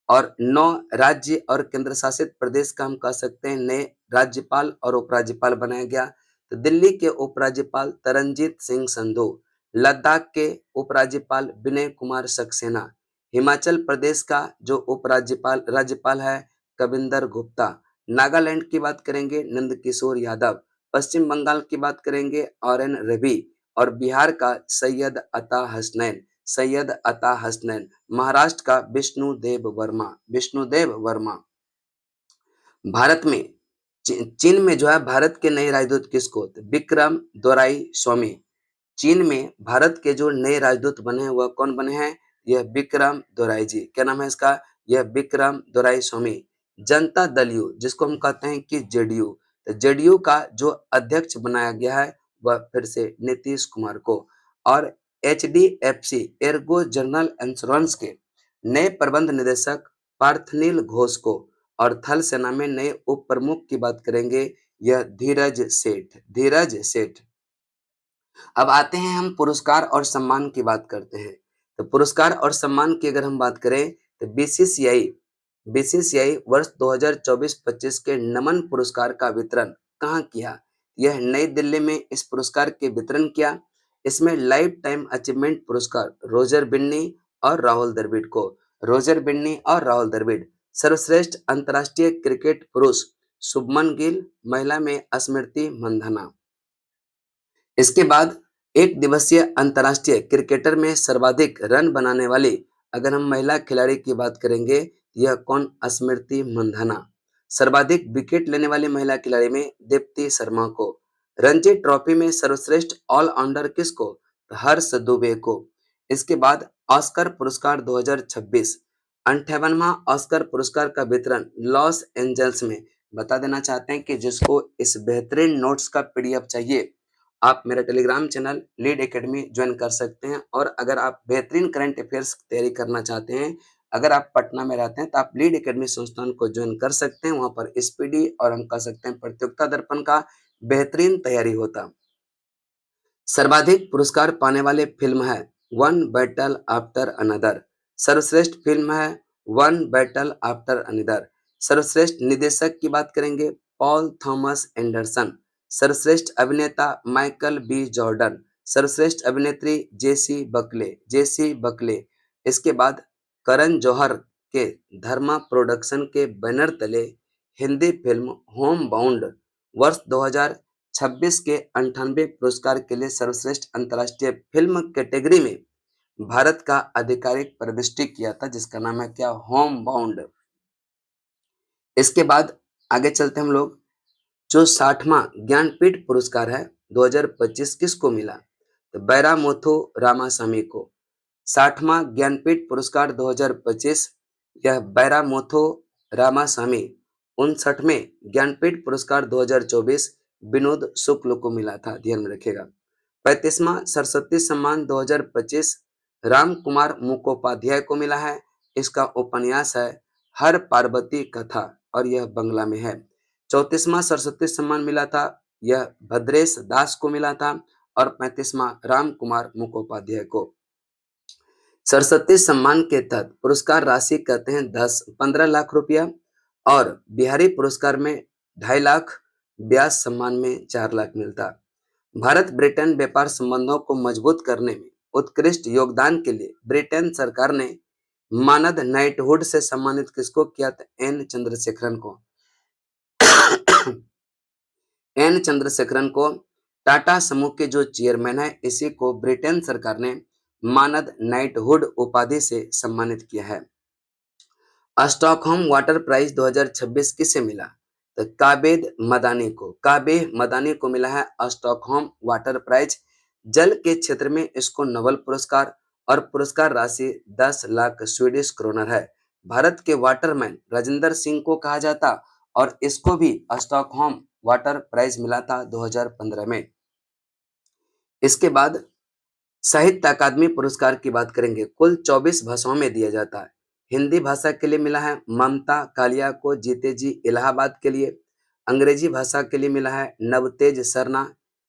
और 9 राज्य और केंद्र शासित प्रदेश का हम कह सकते हैं नए राज्यपाल और उपराज्यपाल बनाया गया। तो दिल्ली के उपराज्यपाल तरनजीत सिंह संधू, लद्दाख के उपराज्यपाल विनय कुमार सक्सेना, हिमाचल प्रदेश का जो उपराज्यपाल राज्यपाल है कविंदर गुप्ता, नागालैंड की बात करेंगे नंदकिशोर यादव, पश्चिम बंगाल की बात करेंगे आर.एन. रवि और बिहार का सैयद अता हसनैन, महाराष्ट्र का विष्णुदेव वर्मा। भारत में चीन में जो है भारत के नए राजदूत किसको? विक्रम दोराई स्वामी। चीन में भारत के जो नए राजदूत बने हैं वह कौन बने हैं? यह विक्रम दोराई जी। क्या नाम है इसका? यह विक्रम दोराई स्वामी। जनता दल यू, जिसको हम कहते हैं कि जेडीयू, तो जेडीयू का जो अध्यक्ष बनाया गया है वह फिर से नीतीश कुमार को। और एचडीएफसी एर्गो जनरल इंश्योरेंस के नए प्रबंध निदेशक पार्थनील घोष को। और थल सेना में नए उप प्रमुख की बात करेंगे, यह धीरज सेठ। अब आते हैं हम पुरस्कार और सम्मान की बात करते हैं। तो पुरस्कार और सम्मान की अगर हम बात करें तो बीसीसीआई वर्ष 2024-25 के नमन पुरस्कार का वितरण कहाँ किया? यह नई दिल्ली में इस पुरस्कार के वितरण किया। इसमें लाइफ टाइम अचीवमेंट पुरस्कार रोजर बिन्नी और राहुल द्रविड़ को। सर्वश्रेष्ठ अंतर्राष्ट्रीय क्रिकेट पुरुष शुभमन गिल, महिला में स्मृति मंधाना। इसके बाद एक दिवसीय अंतर्राष्ट्रीय क्रिकेटर में सर्वाधिक रन बनाने वाली अगर हम महिला खिलाड़ी की बात करेंगे, यह कौन? स्मृति मंधाना। सर्वाधिक विकेट लेने वाली महिला खिलाड़ी में दीप्ति शर्मा को। रणजी ट्रॉफी में सर्वश्रेष्ठ ऑलराउंडर किसको? हर्ष दुबे को। इसके बाद ऑस्कर पुरस्कार 2026, 58वां ऑस्कर पुरस्कार का वितरण लॉस एंजल्स में। बता देना चाहते हैं कि जिसको इस बेहतरीन नोट्स का पीडीएफ चाहिए, आप मेरा Telegram channel lead academy join कर सकते हैं। और अगर आप बेहतरीन करंट अफेयर्स की तैयारी करना चाहते हैं, अगर आप पटना में रहते हैं तो आप लीड एकेडमी संस्थान को ज्वाइन कर सकते हैं। वहां पर स्पीडी और हम कह सकते हैं प्रतियोगिता दर्पण का बेहतरीन तैयारी होता। सर्वाधिक पुरस्कार पाने वाले फिल्म है वन बैटल आफ्टर अनदर। सर्वश्रेष्ठ फिल्म है वन बैटल आफ्टर अनदर। सर्वश्रेष्ठ निदेशक की बात करेंगे पॉल थॉमस एंडरसन। सर्वश्रेष्ठ अभिनेता माइकल बी जॉर्डन। सर्वश्रेष्ठ अभिनेत्री जेसी बकले। इसके बाद करण जौहर के धर्मा प्रोडक्शन के बैनर तले हिंदी फिल्म होम बाउंड वर्ष 2026 के 98 पुरस्कार के लिए सर्वश्रेष्ठ अंतर्राष्ट्रीय फिल्म कैटेगरी में भारत का आधिकारिक प्रविष्टि किया था, जिसका नाम है क्या? Home bound. इसके बाद आगे चलते हम लोग। जो 60वां ज्ञानपीठ पुरस्कार है 2025 किसको मिला? तो बैरामुथु रामासामी को। 60वां ज्ञानपीठ पुरस्कार 2025 यह बैरामोथो रामासामी। 59वें ज्ञानपीठ पुरस्कार 2024 विनोद शुक्ल को मिला था, ध्यान में रखिएगा। 35वां सरस्वती सम्मान 2025 राम कुमार मुखोपाध्याय को मिला है। इसका उपन्यास है हर पार्वती कथा और यह बंगला में है। 34वां सरस्वती सम्मान मिला था, यह भद्रेश दास को मिला था। और 35वां राम कुमार मुखोपाध्याय को। सरस्वती सम्मान के तहत पुरस्कार राशि कहते हैं 15 लाख रुपया और बिहारी पुरस्कार में 2.5 लाख, ब्याज सम्मान में 4 लाख मिलता। भारत ब्रिटेन व्यापार संबंधों को मजबूत करने में उत्कृष्ट योगदान के लिए ब्रिटेन सरकार ने मानद नाइटहुड से सम्मानित किसको किया था? एन चंद्रशेखरन को। एन चंद्रशेखरन को टाटा समूह के जो चेयरमैन है, इसी को ब्रिटेन सरकार ने मानद नाइटहुड उपाधि से सम्मानित किया है। स्टॉकहोम वाटर प्राइज 2026 किसे मिला? तो काबेद मदानी को। काबेह मदानी को मिला है स्टॉकहोम वाटर प्राइज। जल के क्षेत्र में इसको नोबेल पुरस्कार और पुरस्कार राशि 10 लाख स्वीडिश क्रोनर है। भारत के वाटरमैन राजेंद्र सिंह को कहा जाता और इसको भी स्टॉकहोम वाटर प्राइज मिला था 2015 में। इसके बाद साहित्य अकादमी पुरस्कार की बात करेंगे, कुल 24 भाषाओं में दिया जाता है। हिंदी भाषा के लिए मिला है ममता कालिया को जीते जी इलाहाबाद के लिए। अंग्रेजी भाषा के लिए मिला है नवतेज सरना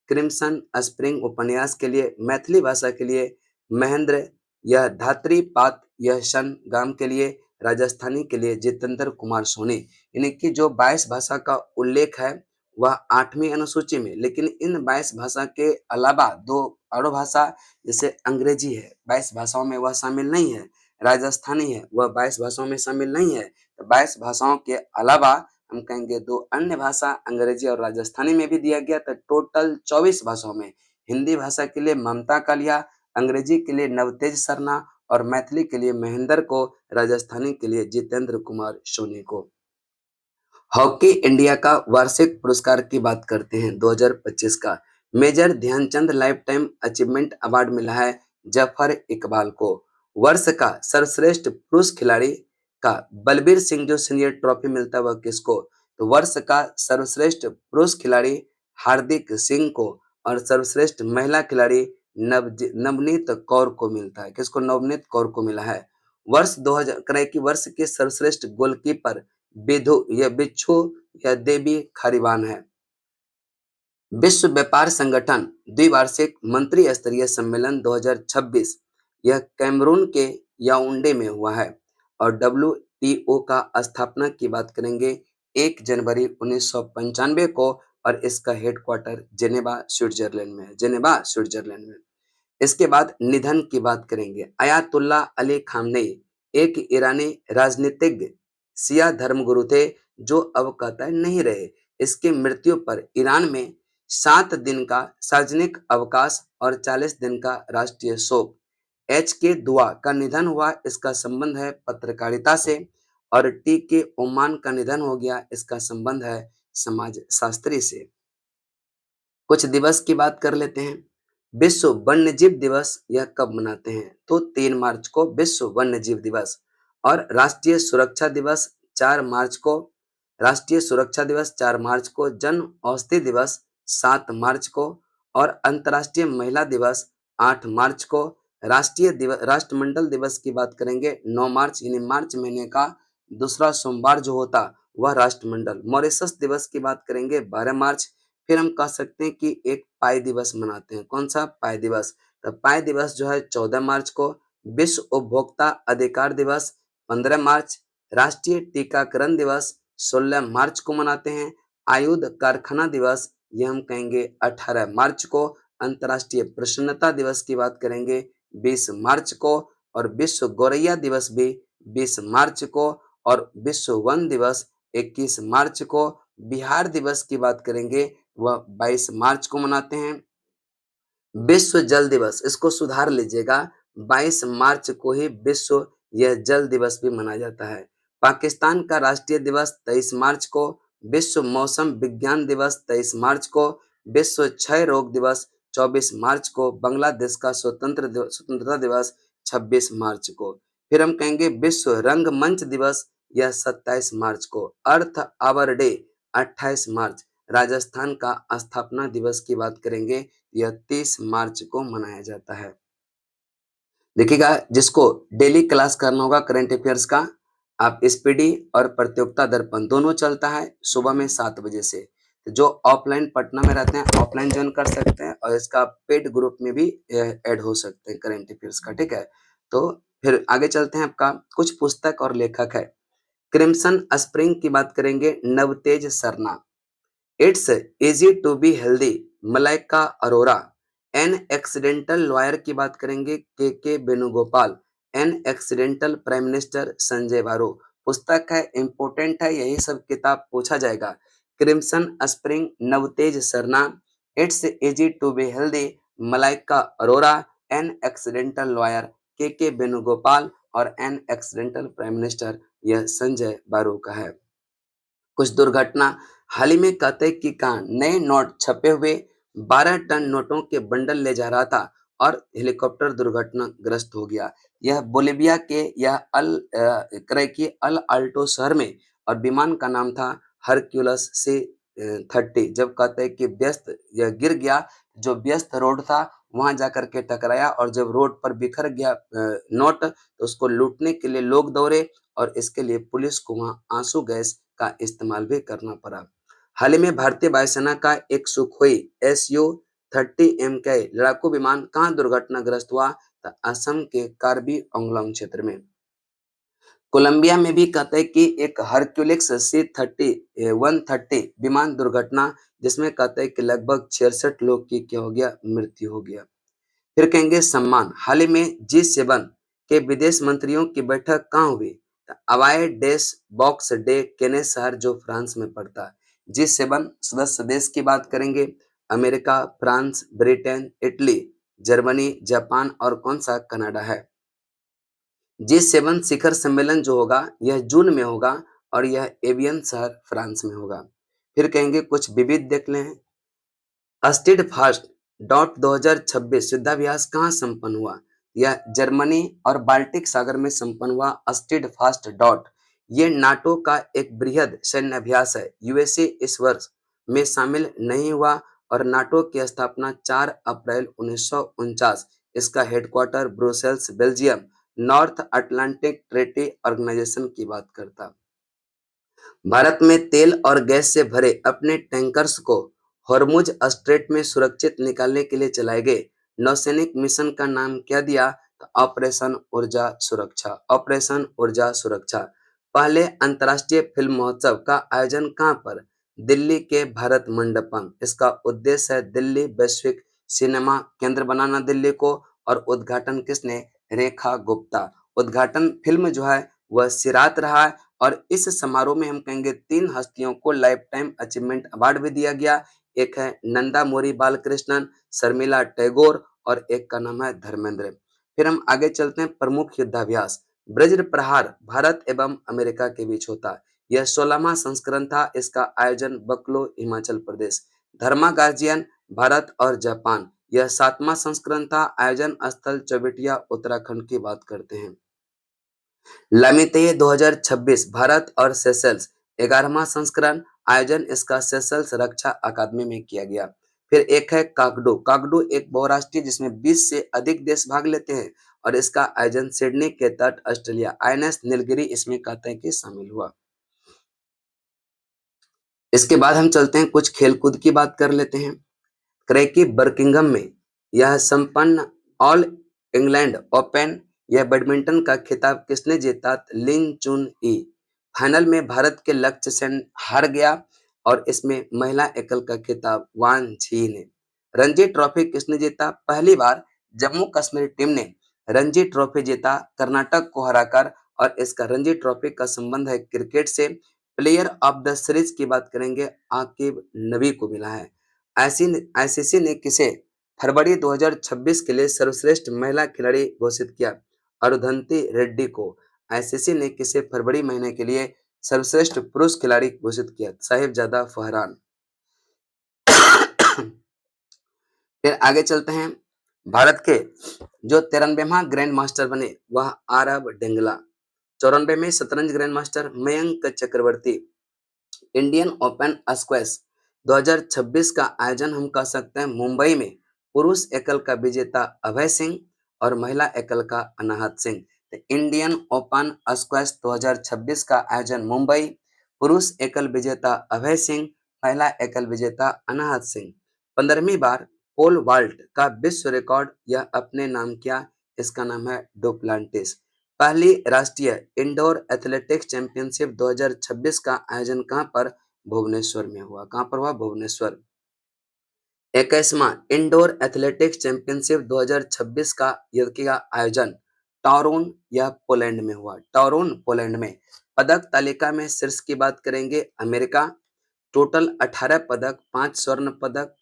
क्रिम्सन स्प्रिंग उपन्यास के लिए। मैथिली भाषा के लिए महेंद्र यह धात्री पात यह शन गाम के लिए। राजस्थानी के लिए जितेंद्र कुमार सोनी। यानी कि जो 22 भाषा का उल्लेख है वह 8वीं अनुसूची में, लेकिन इन 22 भाषा के अलावा 2 और भाषा जैसे अंग्रेजी है 22 भाषाओं में वह शामिल नहीं है, राजस्थानी है वह 22 भाषाओं में शामिल नहीं है। तो 22 भाषाओं के अलावा हम कहेंगे 2 अन्य भाषा अंग्रेजी और राजस्थानी में भी दिया गया। तो टोटल 24 भाषाओं में हिंदी भाषा के लिए ममता कालिया, अंग्रेजी के लिए नवतेज सरना और मैथिली के लिए महेंद्र को, राजस्थानी के लिए जितेंद्र कुमार सोनी को। हॉकी इंडिया का वार्षिक पुरस्कार की बात करते हैं 2025 का। Major Dhyan Chand lifetime achievement award मिला है जफर इकबाल को। वर्ष का सर्वश्रेष्ठ पुरुष खिलाड़ी का बलबीर सिंह जो सीनियर ट्रॉफी मिलता है वह किसको? तो वर्ष का सर्वश्रेष्ठ पुरुष खिलाड़ी हार्दिक सिंह को और सर्वश्रेष्ठ महिला खिलाड़ी नवनीत कौर को मिलता है। किसको? नवनीत कौर को मिला है। वर्ष 2000 की वर्ष के सर्वश्रेष्ठ गोलकीपर बिच्छू या देवी खरीवान है। विश्व व्यापार संगठन द्विवार्षिक मंत्री स्तरीय सम्मेलन 2026 यह कैमरून के याओंडे में हुआ है। और WTO का स्थापना की बात करेंगे 1 जनवरी 1995 को और इसका हेडक्वार्टर जेनेवा स्विट्जरलैंड में है। जेनेवा स्विट्जरलैंड में। इसके बाद निधन की बात करेंगे। अयातुल्ला अली खामनेई एक ईरानी राजनीतिज्ञ शिया धर्मगुरु थे जो अब कहता है नहीं रहे। इसकी मृत्यु पर ईरान में 7 दिन का सार्वजनिक अवकाश और 40 दिन का राष्ट्रीय शोक। HK दुआ का निधन हुआ, इसका संबंध है पत्रकारिता से। और TK ओमान का निधन हो गया, इसका संबंध है समाज शास्त्री से। कुछ दिवस की बात कर लेते हैं। विश्व वन्यजीव दिवस यह कब मनाते हैं? तो 3 मार्च को विश्व वन्यजीव दिवस। और राष्ट्रीय सुरक्षा दिवस 4 मार्च को। राष्ट्रीय सुरक्षा दिवस 4 मार्च को। जन औषधि दिवस 7 मार्च को। और अंतर्राष्ट्रीय महिला दिवस 8 मार्च को। राष्ट्रमंडल दिवस की बात करेंगे 9 मार्च, यानी मार्च महीने का दूसरा सोमवार जो होता वह राष्ट्रमंडल। मॉरिशस दिवस की बात करेंगे 12 मार्च। फिर हम कह सकते हैं कि एक पाई दिवस मनाते हैं। कौन सा? पाई दिवस। तो पाई दिवस जो है 14 मार्च को। विश्व उपभोक्ता अधिकार दिवस 15 मार्च। राष्ट्रीय टीकाकरण दिवस 16 मार्च को मनाते हैं। आयुध कारखाना दिवस ये हम कहेंगे 18 मार्च को। अंतर्राष्ट्रीय प्रसन्नता दिवस की बात करेंगे 20 मार्च को। और विश्व गौरैया दिवस भी 20 मार्च को। और विश्व वन दिवस 21 मार्च को। बिहार दिवस की बात करेंगे वह 22 मार्च को मनाते हैं। विश्व जल दिवस, इसको सुधार लीजिएगा, 22 मार्च को ही विश्व यह जल दिवस भी मनाया जाता है। पाकिस्तान का राष्ट्रीय दिवस 23 मार्च को। विश्व मौसम विज्ञान दिवस 23 मार्च को। विश्व क्षय रोग दिवस 24 मार्च को। बांग्लादेश का स्वतंत्रता दिवस 26 मार्च को। फिर हम कहेंगे विश्व रंगमंच दिवस, यह 27 मार्च को। अर्थ आवर डे 28 मार्च। राजस्थान का स्थापना दिवस की बात करेंगे, यह 30 मार्च को मनाया जाता है। देखिएगा, जिसको डेली क्लास करना होगा करंट अफेयर्स का, आप स्पीडी और प्रतियोगिता दर्पण दोनों चलता है सुबह में 7 बजे से। तो जो ऑफलाइन पटना में रहते हैं ऑफलाइन ज्वाइन कर सकते हैं और इसका पेड ग्रुप में भी ऐड हो सकते हैं करंट अफेयर्स का, ठीक है। तो फिर आगे चलते हैं, आपका कुछ पुस्तक और लेखक है। क्रिम्सन स्प्रिंग की बात करेंगे, Navtej Sarna. It's easy to be healthy, Malaika Arora. An accidental lawyer की बात करेंगे, K Venugopal. An accidental prime minister, Sanjay Baru. पुस्तक है, इंपोर्टेंट है, यही सब किताब पूछा जाएगा। Crimson spring, Navtej Sarna. It's easy to be healthy, Malaika Arora. An accidental lawyer, K Venugopal. और एन एक्सीडेंटल प्राइम मिनिस्टर, यह संजय बारो का है। कुछ दुर्घटना। हाल ही में कहते कि कांड, नए नोट छपे हुए 12 टन नोटों के बंडल ले जा रहा था और हेलीकॉप्टर दुर्घटनाग्रस्त हो गया। यह बोलिविया के यह क्रय की अल आल्टो शहर में, और विमान का नाम था हरक्यूलस से 30। जब कहते हैं कि व्यस्त यह गिर गया, जो व्यस्त रोड था वहां जाकर के टकराया, और जब रोड पर बिखर गया नोट, तो उसको लूटने के लिए लोग दौड़े, और इसके लिए पुलिस को वहां आंसू गैस का इस्तेमाल भी करना पड़ा। हाल ही में भारतीय वायुसेना का एक सुखोई Su-30M का लड़ाकू विमान कहां दुर्घटनाग्रस्त हुआ? तो असम के कार्बी आंगलोंग क्षेत्र में। कोलंबिया में भी कहते हैं कि एक हरक्यूलिस C-130 विमान दुर्घटना, जिसमें कहते हैं कि लगभग 66 लोग की क्या हो गया, मृत्यु हो गया। फिर कहेंगे सम्मान। हाल ही में G7 के विदेश मंत्रियों की बैठक कहाँ हुई? अवाय डेस बॉक्स डे केने शहर, जो फ्रांस में पड़ता है। G7 सदस्य देश की बात करेंगे, America, France, Britain, Italy, Germany, Japan और कौन सा, कनाडा है। G7 शिखर सम्मेलन जो होगा यह जून में होगा, और यह एवियन शहर फ्रांस में होगा। फिर कहेंगे कुछ विविध देख लें। स्टीड फास्ट डॉट 2026 युद्धाभ्यास कहाँ संपन्न हुआ? यह जर्मनी और बाल्टिक सागर में संपन्न हुआ। स्टीड फास्ट डॉट, ये नाटो का एक बृहद सैन्य अभ्यास है। यूएसए इस वर्ष में शामिल नहीं हुआ, और नाटो की स्थापना 4 अप्रैल 1949। इसका headquarter Brussels, Belgium, North Atlantic Treaty Organization की बात करता। भारत में तेल और गैस से भरे अपने टैंकर्स को हॉर्मुज स्ट्रेट में सुरक्षित निकालने के लिए चलाए गए नौसैनिक मिशन का नाम क्या दिया? तो ऑपरेशन ऊर्जा सुरक्षा। ऑपरेशन ऊर्जा सुरक्षा। पहले अंतर्राष्ट्रीय फिल्म महोत्सव का आयोजन कहाँ पर? दिल्ली के भारत मंडपम। इसका उद्देश्य है दिल्ली वैश्विक सिनेमा केंद्र बनाना दिल्ली को, और उद्घाटन किसने? रेखा गुप्ता। उद्घाटन फिल्म जो है वह सिरात रहा है, और इस समारोह में हम कहेंगे 3 हस्तियों को लाइफ टाइम अचीवमेंट अवार्ड भी दिया गया। एक है नंदा मोरी बालकृष्णन, शर्मिला टैगोर, और एक का नाम है धर्मेंद्र। फिर हम आगे चलते हैं, प्रमुख युद्धाभ्यास। ब्रज प्रहार भारत एवं अमेरिका के बीच होता। यह 16वां संस्करण था। इसका आयोजन बकलो, हिमाचल प्रदेश। धर्मा गार्जियन भारत और जापान, यह 7वां संस्करण था। आयोजन स्थल चौबेटिया, उत्तराखंड की बात करते हैं। लामितेय 2026 भारत और सेशल्स, 11वां संस्करण। आयोजन इसका सेशल्स रक्षा अकादमी में किया गया। फिर एक है कागडू। कागडू एक बहुराष्ट्रीय जिसमें 20 से अधिक देश भाग लेते हैं, और इसका आयोजन सिडनी के तट, ऑस्ट्रेलिया। आईएनएस नीलगिरी इसमें कहते हैं कि शामिल हुआ। इसके बाद हम चलते हैं, कुछ खेलकूद की बात कर लेते हैं। क्रैकी बर्किंघम में यह संपन्न ऑल इंग्लैंड ओपन, यह बैडमिंटन का खिताब किसने जीता? लिन चुन ई। फाइनल में भारत के लक्ष्य सेन हार गया, और इसमें महिला एकल का खिताब वान झी ने। रणजी ट्रॉफी किसने जीता? पहली बार जम्मू कश्मीर टीम ने रणजी ट्रॉफी जीता कर्नाटक को हराकर, और इसका रणजी ट्रॉफी का संबंध है क्रिकेट से। प्लेयर ऑफ द सीरीज की बात करेंगे, आकिब नबी को मिला है। आईसीसी ने किसे फरवरी 2026 के लिए सर्वश्रेष्ठ महिला खिलाड़ी घोषित किया? अरुंधति रेड्डी को। आईसीसी ने किसे फरवरी महीने के लिए सर्वश्रेष्ठ पुरुष खिलाड़ी घोषित किया? साहिबजादा फहरान। फिर आगे चलते हैं, भारत के जो 93वां ग्रैंड मास्टर बने वह आरव डेंगला। 94 में शतरंज ग्रैंड मास्टर मयंक चक्रवर्ती। इंडियन ओपन स्क्वैश 2026 का आयोजन हम कह सकते हैं मुंबई में। पुरुष एकल का विजेता अभय सिंह और महिला एकल का अनाहत सिंह। तो इंडियन ओपन स्क्वैश 2026 का आयोजन मुंबई। पुरुष एकल विजेता अभय सिंह, महिला एकल विजेता अनाहत सिंह। 15वीं बार पोल वाल्ट का विश्व रिकॉर्ड यह अपने नाम किया, इसका नाम है डुप्लांटिस। पहली राष्ट्रीय इंडोर एथलेटिक्स चैंपियनशिप 2026 का आयोजन कहां पर? भुवनेश्वर में हुआ। कहां पर हुआ? भुवनेश्वर। 21वां इंडोर एथलेटिक्स चैंपियनशिप 2026 का आयोजन टॉरून या पोलैंड में हुआ। टॉरून पोलैंड में। पदक तालिका में शीर्ष की बात करेंगे अमेरिका। टोटल 18 पदक, 5 स्वर्ण पदक,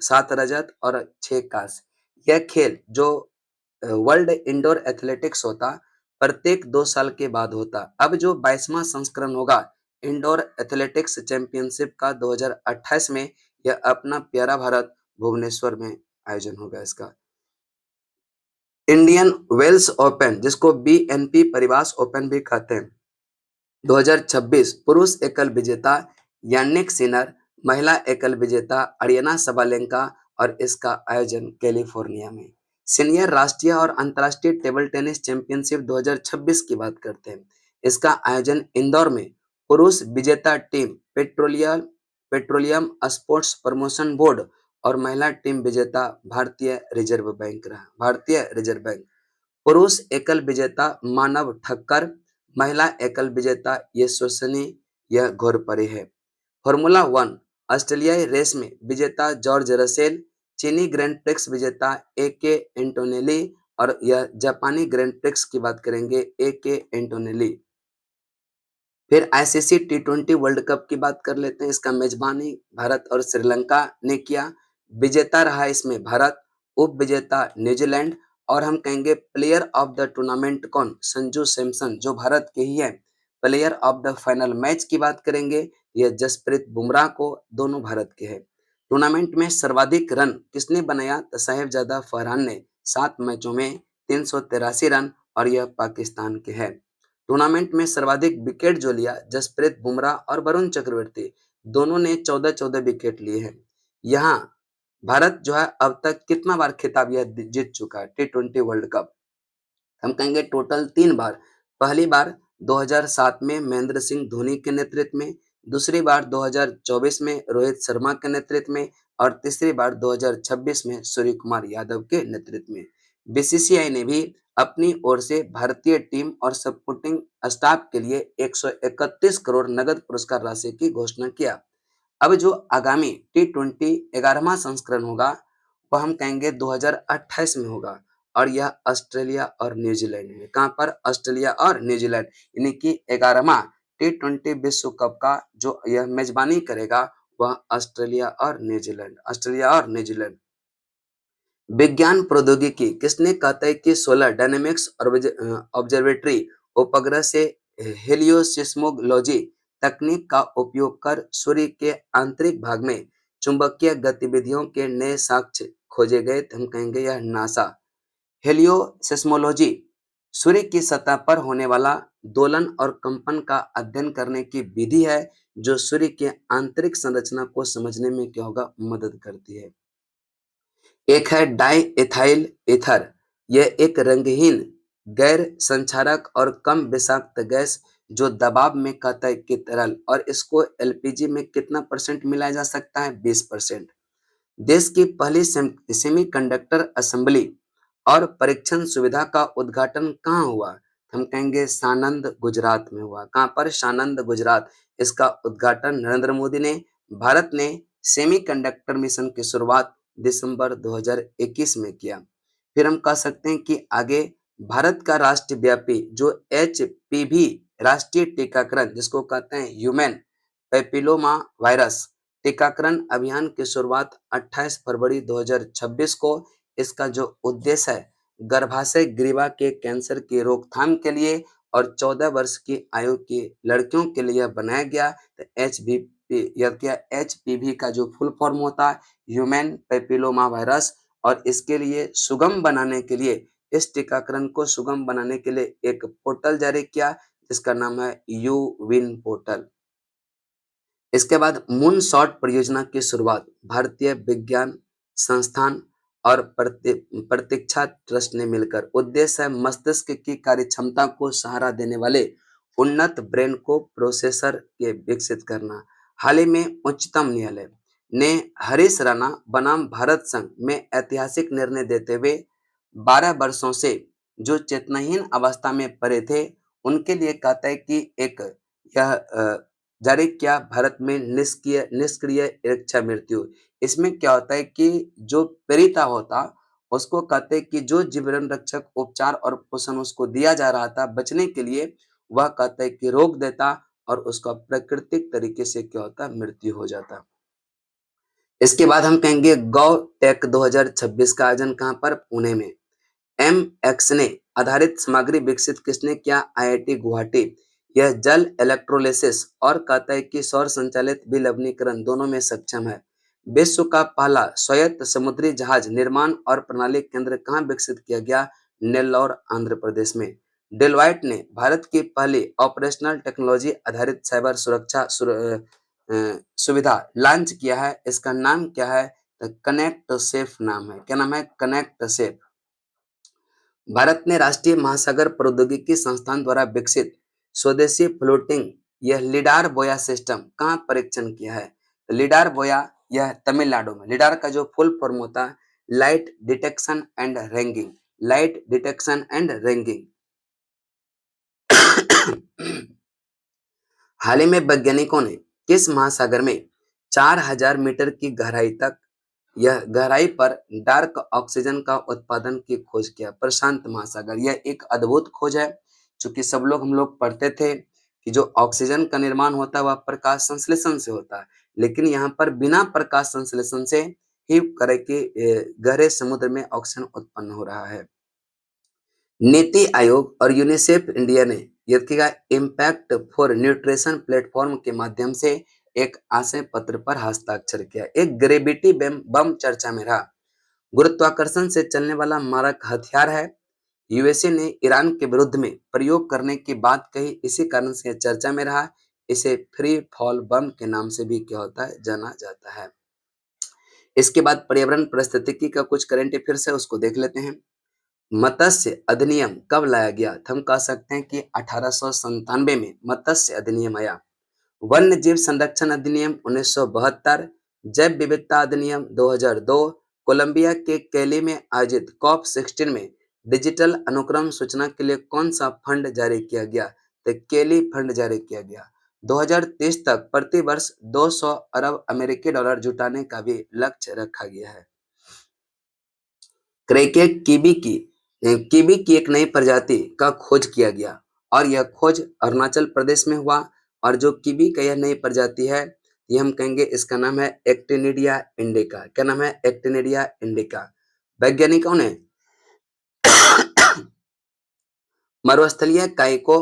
7 रजत और 6 कांस्य। यह खेल जो वर्ल्ड इंडोर एथलेटिक्स होता प्रत्येक 2 साल के बाद होता। अब जो 22वां संस्करण होगा इंडोर एथलेटिक्स चैंपियनशिप का 2028 में, यह अपना प्यारा भारत भुवनेश्वर में आयोजन होगा इसका। इंडियन वेल्स ओपन, जिसको बीएनपी परिवास ओपन भी कहते हैं, 2026 पुरुष एकल विजेता यानिक सिनर, महिला एकल विजेता अरियाना सबालेंका और इसका आयोजन कैलिफोर्निया में। सीनियर राष्ट्रीय और अंतर्राष्ट्रीय टेबल टेनिस चैंपियनशिप 2026 की बात करते हैं। इसका आयोजन इंदौर में। पुरुष विजेता team petroleum petroleum sports promotion board और महिला टीम विजेता भारतीय रिजर्व बैंक रहा। भारतीय रिजर्व बैंक। पुरुष एकल विजेता मानव ठक्कर, महिला एकल विजेता यशस्विनी यह घोरपड़े है। फॉर्मूला 1 ऑस्ट्रेलियाई रेस में विजेता जॉर्ज रसेल, चीनी ग्रैंड प्रिक्स विजेता ए.के. एंटोनेली और यह जापानी ग्रैंड प्रिक्स की बात करेंगे ए.के. एंटोनेली। फिर आईसीसी टी20 वर्ल्ड कप की बात कर लेते हैं। इसका मेजबानी भारत और श्रीलंका ने किया। विजेता रहा इसमें भारत, उप विजेता न्यूजीलैंड और हम कहेंगे प्लेयर ऑफ द टूर्नामेंट कौन? संजू सैमसन, जो भारत के ही है। Player of the final match की बात करेंगे, यह जसप्रीत बुमराह को, दोनों भारत के हैं। टूर्नामेंट में सर्वाधिक रन किसने बनाया? तो साहिबजादा फरहान ने 7 मैचों में 383 रन और यह पाकिस्तान के हैं। टूर्नामेंट में सर्वाधिक विकेट जो लिया जसप्रीत बुमराह और वरुण चक्रवर्ती, दोनों ने 14-14 विकेट लिए हैं। यहाँ भारत जो है अब तक कितना बार खिताब यह जीत चुका है टी20 वर्ल्ड कप? हम कहेंगे टोटल 3 बार। पहली बार 2007 में महेंद्र सिंह धोनी के नेतृत्व में, दूसरी बार 2024 में रोहित शर्मा के नेतृत्व में और तीसरी बार 2026 में सूर्य कुमार यादव के नेतृत्व में। बीसीसीआई ने भी अपनी ओर से भारतीय टीम और सपोर्टिंग स्टाफ के लिए 131 करोड़ नगद पुरस्कार राशि की घोषणा किया। अब जो आगामी टी20 11वां संस्करण होगा वह हम कहेंगे 2028 में होगा और यह ऑस्ट्रेलिया और न्यूजीलैंड में। कहां पर? ऑस्ट्रेलिया और न्यूजीलैंड, यानी कि 11वां टी20 विश्व कप का जो यह मेजबानी करेगा वह ऑस्ट्रेलिया और न्यूजीलैंड। ऑस्ट्रेलिया और न्यूजीलैंड। विज्ञान प्रौद्योगिकी किसने कहता है कि सोलर डायनेमिक्स ऑब्जर्वेटरी उपग्रह से हेलियोसिस्मोलॉजी तकनीक का उपयोग कर सूर्य के आंतरिक भाग में चुंबकीय गतिविधियों के नए साक्ष्य खोजे गए। हम कहेंगे यह नासा। हेलियोसिस्मोलॉजी सूर्य की सतह पर होने वाला दोलन और कंपन का अध्ययन करने की विधि है जो सूर्य के आंतरिक संरचना को समझने में क्या होगा? मदद करती है। एक है डाई एथाइल ईथर। यह एक रंगहीन गैर संक्षारक और कम विषाक्त गैस जो दबाव में कहता है कि तरल, और इसको एलपीजी में कितना % मिलाया जा सकता है? 20%। देश की पहली सेमीकंडक्टर असेंबली और परीक्षण सुविधा का उद्घाटन कहाँ हुआ? हम कहेंगे सानंद गुजरात में हुआ। कहाँ पर? सानंद गुजरात। इसका उद्घाटन नरेंद्र मोदी ने। भारत ने सेमीकंडक्टर मिशन की शुरुआत दिसंबर 2021 में किया। फिर हम कह सकते हैं कि आगे भारत का राष्ट्रव्यापी जो एचपीवी राष्ट्रीय टीकाकरण, जिसको कहते हैं ह्यूमन पैपिलोमा वायरस टीकाकरण अभियान की शुरुआत 28 फरवरी 2026 को। इसका जो उद्देश्य है गर्भाशय ग्रीवा के कैंसर की रोकथाम के लिए और 14 वर्ष की आयु की लड़कियों के लिए बनाया गया। तो एचपीवी का जो फुल फॉर्म होता है ह्यूमन पैपिलोमा वायरस, और इसके लिए सुगम बनाने के लिए, इस टीकाकरण को सुगम बनाने के लिए एक पोर्टल जारी किया जिसका नाम है यू विन पोर्टल। इसके बाद मून शॉट परियोजना की शुरुआत भारतीय विज्ञान संस्थान और प्रतीक्षा ट्रस्ट ने मिलकर। उद्देश्य है मस्तिष्क की कार्यक्षमता को सहारा देने वाले उन्नत ब्रेन को प्रोसेसर के विकसित करना। हाल ही में उच्चतम न्यायालय ने हरीश राणा बनाम भारत संघ में ऐतिहासिक निर्णय देते हुए 12 वर्षों से जो चेतनाहीन अवस्था में पड़े थे उनके लिए कहता है कि एक यह जारी किया भारत में निष्क्रिय इच्छा मृत्यु। इसमें क्या होता है कि जो पीड़िता होता उसको कहते हैं कि जो जीवन रक्षक उपचार और पोषण उसको दिया जा रहा था बचने के लिए, वह कहता है कि रोक देता और उसका प्राकृतिक तरीके से क्या होता मृत्यु हो जाता। इसके बाद हम कहेंगे गौ टेक 2026 का आयोजन कहाँ पर? पुणे में। एमएक्स ने आधारित सामग्री विकसित किसने किया? आईआईटी गुवाहाटी। यह जल इलेक्ट्रोलिसिस और कहता है कि सौर संचालित विलवणीकरण दोनों में सक्षम है। विश्व का पहला स्वायत्त समुद्री जहाज निर्माण और प्रणाली केंद्र कहाँ विकसित किया गया? नेल्लौर आंध्र प्रदेश में। डेलॉयट ने भारत की पहली ऑपरेशनल टेक्नोलॉजी आधारित साइबर सुरक्षा सुविधा लॉन्च किया है। इसका नाम क्या है? कनेक्ट सेफ नाम है। क्या नाम है? Connect safe. भारत ने राष्ट्रीय महासागर प्रौद्योगिकी संस्थान द्वारा विकसित स्वदेशी फ्लोटिंग यह लिडार बोया सिस्टम कहाँ परीक्षण किया है? लिडार बोया यह तमिलनाडु में। लिडार का जो फुल फॉर्म होता है light detection and ranging. Light detection and ranging. हाल ही में वैज्ञानिकों ने किस महासागर में 4000 मीटर की गहराई तक यह गहराई पर डार्क ऑक्सीजन का उत्पादन की खोज किया? प्रशांत महासागर। यह एक अद्भुत खोज है क्योंकि सब लोग हम लोग पढ़ते थे कि जो ऑक्सीजन का निर्माण होता है वह प्रकाश संश्लेषण से होता है, लेकिन यहाँ पर बिना प्रकाश संश्लेषण से ही करके गहरे समुद्र में ऑक्सीजन उत्पन्न हो रहा है। नीति आयोग और यूनिसेफ इंडिया ने इम्पैक्ट फॉर न्यूट्रिशन प्लेटफॉर्म के माध्यम से एक आशय पत्र पर हस्ताक्षर किया। एक ग्रेविटी बम चर्चा में रहा। गुरुत्वाकर्षण से चलने वाला मारक हथियार है। यूएसए ने ईरान के विरुद्ध में प्रयोग करने की बात कही, इसी कारण से चर्चा में रहा। इसे फ्री फॉल बम के नाम से भी क्या होता है जाना जाता है। इसके बाद पर्यावरण परिस्थितिकी का कुछ करंट अफेयर्स है, उसको देख लेते हैं। मत्स्य अधिनियम कब लाया गया? तो हम कह सकते हैं कि 1897 में मत्स्य अधिनियम आया। वन्य जीव संरक्षण अधिनियम 1972, जैव विविधता अधिनियम 2002, कोलंबिया के कैली में आयोजित कॉप 16 में डिजिटल अनुक्रम सूचना के लिए कौन सा फंड जारी किया गया? तो केली फंड जारी किया गया। 2030 तक प्रति वर्ष 200 अरब अमेरिकी डॉलर जुटाने का भी लक्ष्य रखा गया है। क्रिकेट कीवी की एक नई प्रजाति का खोज किया गया और यह खोज अरुणाचल प्रदेश में हुआ। और जो कीवी का यह नई प्रजाति है ये हम कहेंगे इसका नाम है एक्टिनिडिया इंडिका। क्या नाम है? Actinidia indica. वैज्ञानिकों ने मरुस्थलीय काई को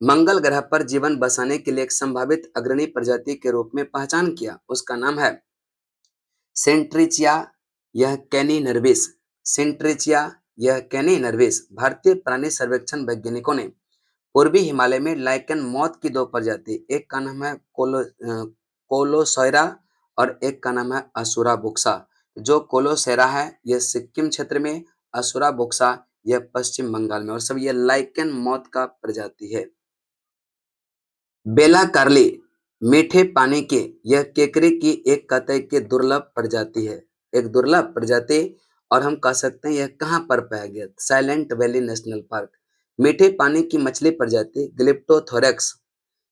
मंगल ग्रह पर जीवन बसाने के लिए एक संभावित अग्रणी प्रजाति के रूप में पहचान किया। उसका नाम है सेंट्रिचिया यह कैनी नर्विस। सेंट्रिचिया यह कैनी नर्विस। भारतीय प्राणी सर्वेक्षण वैज्ञानिकों ने पूर्वी हिमालय में लाइकन मौत की 2 प्रजाति, एक का नाम है कोलोसोइरा और एक का नाम है असुरा बुक्सा। जो कोलोसेरा है यह सिक्किम क्षेत्र में, असुरा बुक्सा यह पश्चिम बंगाल में, और सब यह लाइकन मौत का प्रजाति है। बेला कार्ली मीठे पानी के यह केकड़े की एक कतई के दुर्लभ प्रजाति है, एक दुर्लभ प्रजाति। और हम कह सकते हैं यह कहाँ पर पाया गया? Silent valley national park. मीठे पानी की मछली प्रजाति ग्लिप्टोथोरैक्स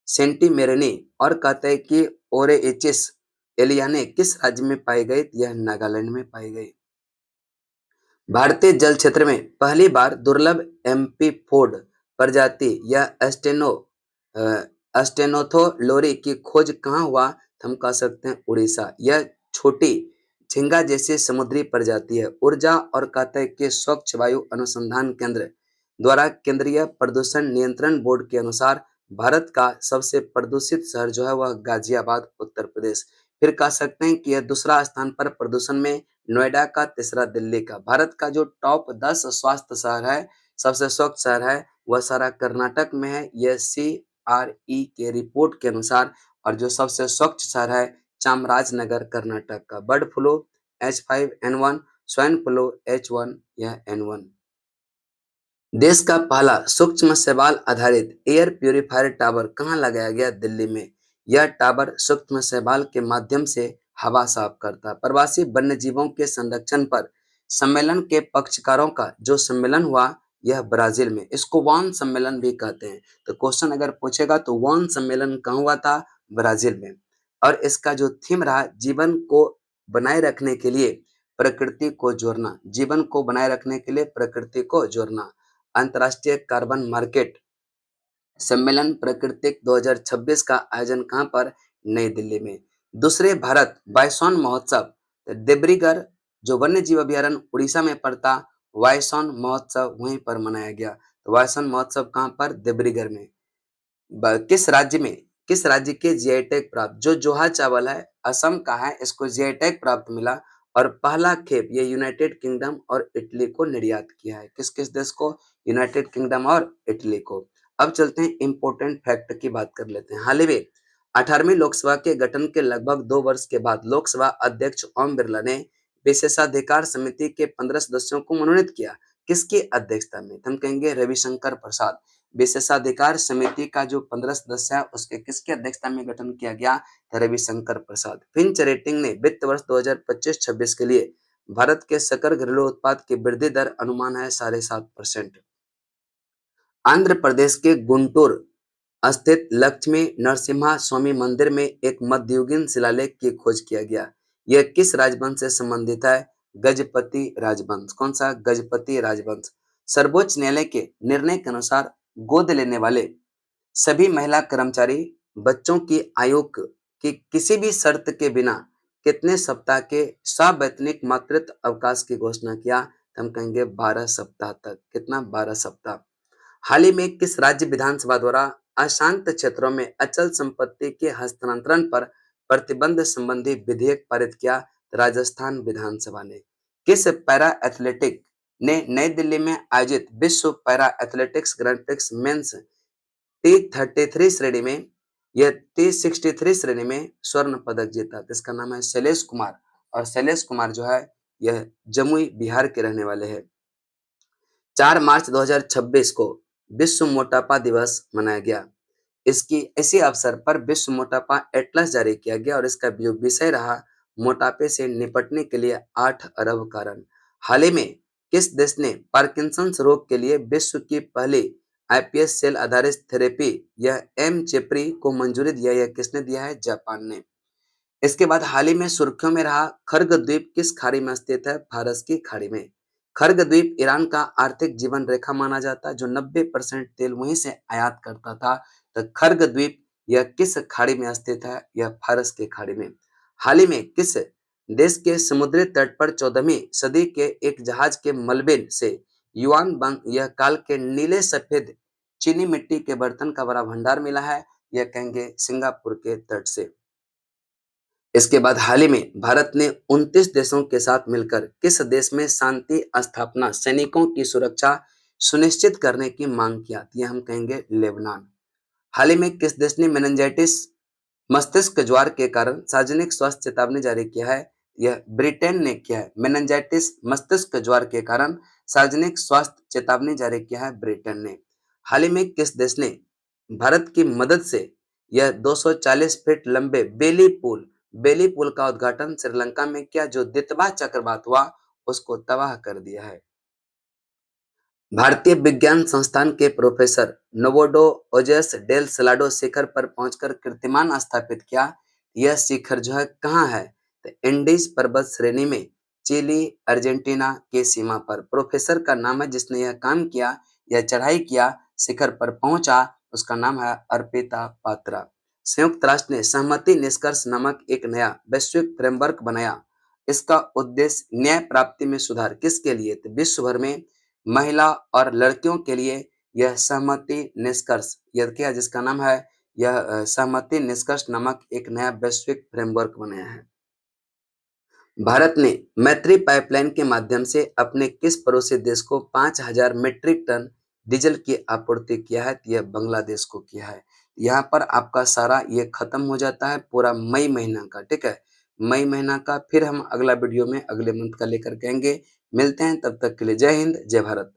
सेंटीमेरेनी और कहते हैं कि ओरेइचिस एलियाने किस राज्य में पाई गई? यह नागालैंड में पाई गई। भारतीय जल क्षेत्र में पहली बार दुर्लभ एम्फीपोड प्रजाति या अस्टेनोथोलोरी की खोज कहाँ हुआ? हम कह सकते हैं उड़ीसा। यह छोटी झींगा जैसी समुद्री प्रजाति है। ऊर्जा और कहते हैं कि स्वच्छ वायु अनुसंधान केंद्र द्वारा केंद्रीय प्रदूषण नियंत्रण बोर्ड के अनुसार भारत का सबसे प्रदूषित शहर जो है वह गाजियाबाद उत्तर प्रदेश। फिर कह सकते हैं कि यह दूसरा स्थान पर प्रदूषण में नोएडा का, तीसरा दिल्ली का। भारत का जो टॉप 10 स्वास्थ्य शहर है, सबसे स्वच्छ शहर है, वह सारा कर्नाटक में है। यह CRE के रिपोर्ट के अनुसार। और जो सबसे स्वच्छ शहर है, चामराजनगर कर्नाटक का। Bird flu H5N1, swine flu H1, यह N1। देश का पहला सूक्ष्म शैवाल आधारित एयर प्यूरिफायर टावर कहाँ लगाया गया? दिल्ली में। यह टावर सूक्ष्म शैवाल के माध्यम से हवा साफ करता है। प्रवासी वन्य जीवों के संरक्षण पर सम्मेलन के पक्षकारों का जो सम्मेलन हुआ, यह ब्राजील में। इसको वान सम्मेलन भी कहते हैं। तो क्वेश्चन अगर पूछेगा तो वान सम्मेलन कहाँ हुआ था? ब्राजील में। और इसका जो थीम रहा, जीवन को बनाए रखने के लिए प्रकृति को जोड़ना। जीवन को बनाए रखने के लिए प्रकृति को जोड़ना। अंतर्राष्ट्रीय कार्बन मार्केट सम्मेलन प्राकृतिक 2026 का आयोजन कहां पर? नई दिल्ली में। दूसरे भारत बायसोन महोत्सव, देब्रीगढ़ जो वन्य जीव अभ्यारण्य उड़ीसा में पड़ता, बायसोन महोत्सव वहीं पर मनाया गया। तो बायसोन महोत्सव कहां पर? देब्रीगढ़ में। किस राज्य के जीआई टैग प्राप्त? जो जोहा चावल है, असम का है, इसको जीआई टैग प्राप्त मिला। और पहला खेप ये यूनाइटेड किंगडम और इटली को निर्यात किया है। किस किस देश को? यूनाइटेड किंगडम और इटली को। अब चलते हैं इंपोर्टेंट फैक्ट की बात कर लेते हैं। हाल ही में 18वीं लोकसभा के गठन के लगभग 2 वर्ष के बाद लोकसभा अध्यक्ष ओम बिरला ने विशेषाधिकार समिति के 15 सदस्यों को मनोनीत किया। किसकी अध्यक्षता में? हम कहेंगे रविशंकर प्रसाद। विशेषाधिकार समिति का जो 15 सदस्य है, उसके किसकी अध्यक्षता में गठन किया गया? रविशंकर प्रसाद। फिंच रेटिंग ने वित्त वर्ष 2025-26 के लिए भारत के सकल घरेलू उत्पाद की वृद्धि दर अनुमान है 7.5%। आंध्र प्रदेश के गुंटूर स्थित लक्ष्मी नरसिम्हा स्वामी मंदिर में एक मध्ययुगीन शिलालेख की खोज किया गया। यह किस राजवंश से संबंधित है? गजपति राजवंश। कौन सा? गजपति राजवंश। सर्वोच्च न्यायालय के निर्णय के अनुसार गोद लेने वाले सभी महिला कर्मचारी बच्चों की आयु की किसी भी शर्त के बिना कितने सप्ताह के सवैतनिक मातृत्व अवकाश की घोषणा किया? हम कहेंगे 12 सप्ताह तक। कितना? 12 सप्ताह। हाल ही में किस राज्य विधानसभा द्वारा अशांत क्षेत्रों में अचल संपत्ति के हस्तांतरण पर प्रतिबंध संबंधी विधेयक पारित किया? राजस्थान विधानसभा ने। किस पैरा एथलेटिक ने नई दिल्ली में आयोजित विश्व para athletics grand prix men's T33 श्रेणी में यह T63 श्रेणी में स्वर्ण पदक जीता? इसका नाम है शैलेश कुमार। और शैलेश कुमार जो है, यह जमुई बिहार के रहने वाले हैं। 4 मार्च 2026 को विश्व मोटापा दिवस मनाया गया। इसी अवसर पर विश्व मोटापा एटलस जारी किया गया और इसका जो विषय रहा, मोटापे से निपटने के लिए 8 अरब कारण। हाल ही में किस देश ने पार्किंसंस रोग के लिए विश्व की पहली iPS सेल आधारित थेरेपी यह एमचेप्री को मंजूरी दिया? यह किसने दिया है? जापान ने। इसके बाद हाल ही में सुर्खियों में रहा खर्ग द्वीप किस खाड़ी में स्थित है? फारस की खाड़ी में। खर्ग द्वीप ईरान का आर्थिक जीवन रेखा माना जाता है, जो 90% तेल वहीं से आयात करता था। तो खर्ग द्वीप यह किस खाड़ी में स्थित है? यह फारस की खाड़ी में। हाल ही में किस देश के समुद्री तट पर 14वीं सदी के एक जहाज के मलबे से युआन बंग यह काल के नीले सफेद चीनी मिट्टी के बर्तन का बड़ा भंडार मिला है? यह कहेंगे सिंगापुर के तट से। इसके बाद हाल ही में भारत ने 29 देशों के साथ मिलकर किस देश में शांति स्थापना सैनिकों की सुरक्षा सुनिश्चित करने की मांग किया? यह हम कहेंगे लेबनान। हाल ही में किस देश ने मेनिंजाइटिस मस्तिष्क ज्वार के कारण सार्वजनिक स्वास्थ्य चेतावनी जारी किया है? यह ब्रिटेन ने किया है। मेनिंजाइटिस मस्तिष्क ज्वार के कारण सार्वजनिक स्वास्थ्य चेतावनी जारी किया है ब्रिटेन ने। हाल ही में किस देश ने भारत की मदद से यह 240 फीट लंबे बेली पुल का उद्घाटन श्रीलंका में किया, जो दितवा चक्रवात हुआ उसको तबाह कर दिया है? भारतीय विज्ञान संस्थान के प्रोफेसर नोवोडो ओजेस डेल सलाडो शिखर पर पहुंचकर कीर्तिमान स्थापित किया। यह शिखर जो है कहाँ है? तो एंडीज पर्वत श्रेणी में चिली अर्जेंटीना के सीमा पर। प्रोफेसर का नाम है जिसने यह काम किया, यह चढ़ाई किया, शिखर पर पहुंचा, उसका नाम है अर्पिता पात्रा। संयुक्त राष्ट्र ने सहमति निष्कर्ष नामक एक नया वैश्विक फ्रेमवर्क बनाया। इसका उद्देश्य न्याय प्राप्ति में सुधार किसके लिए? तो विश्व भर में महिला और लड़कियों के लिए यह सहमति निष्कर्ष यह किया, जिसका नाम है यह सहमति निष्कर्ष नामक एक नया वैश्विक फ्रेमवर्क बनाया है। भारत ने मैत्री पाइपलाइन के माध्यम से अपने किस पड़ोसी देश को 5,000 मीट्रिक टन डीजल की आपूर्ति किया है? तो यह बांग्लादेश को किया है। यहाँ पर आपका सारा ये खत्म हो जाता है पूरा मई महीना का, ठीक है। मई महीना का फिर हम अगला वीडियो में अगले मंथ का लेकर के आएंगे। मिलते हैं, तब तक के लिए जय हिंद जय भारत।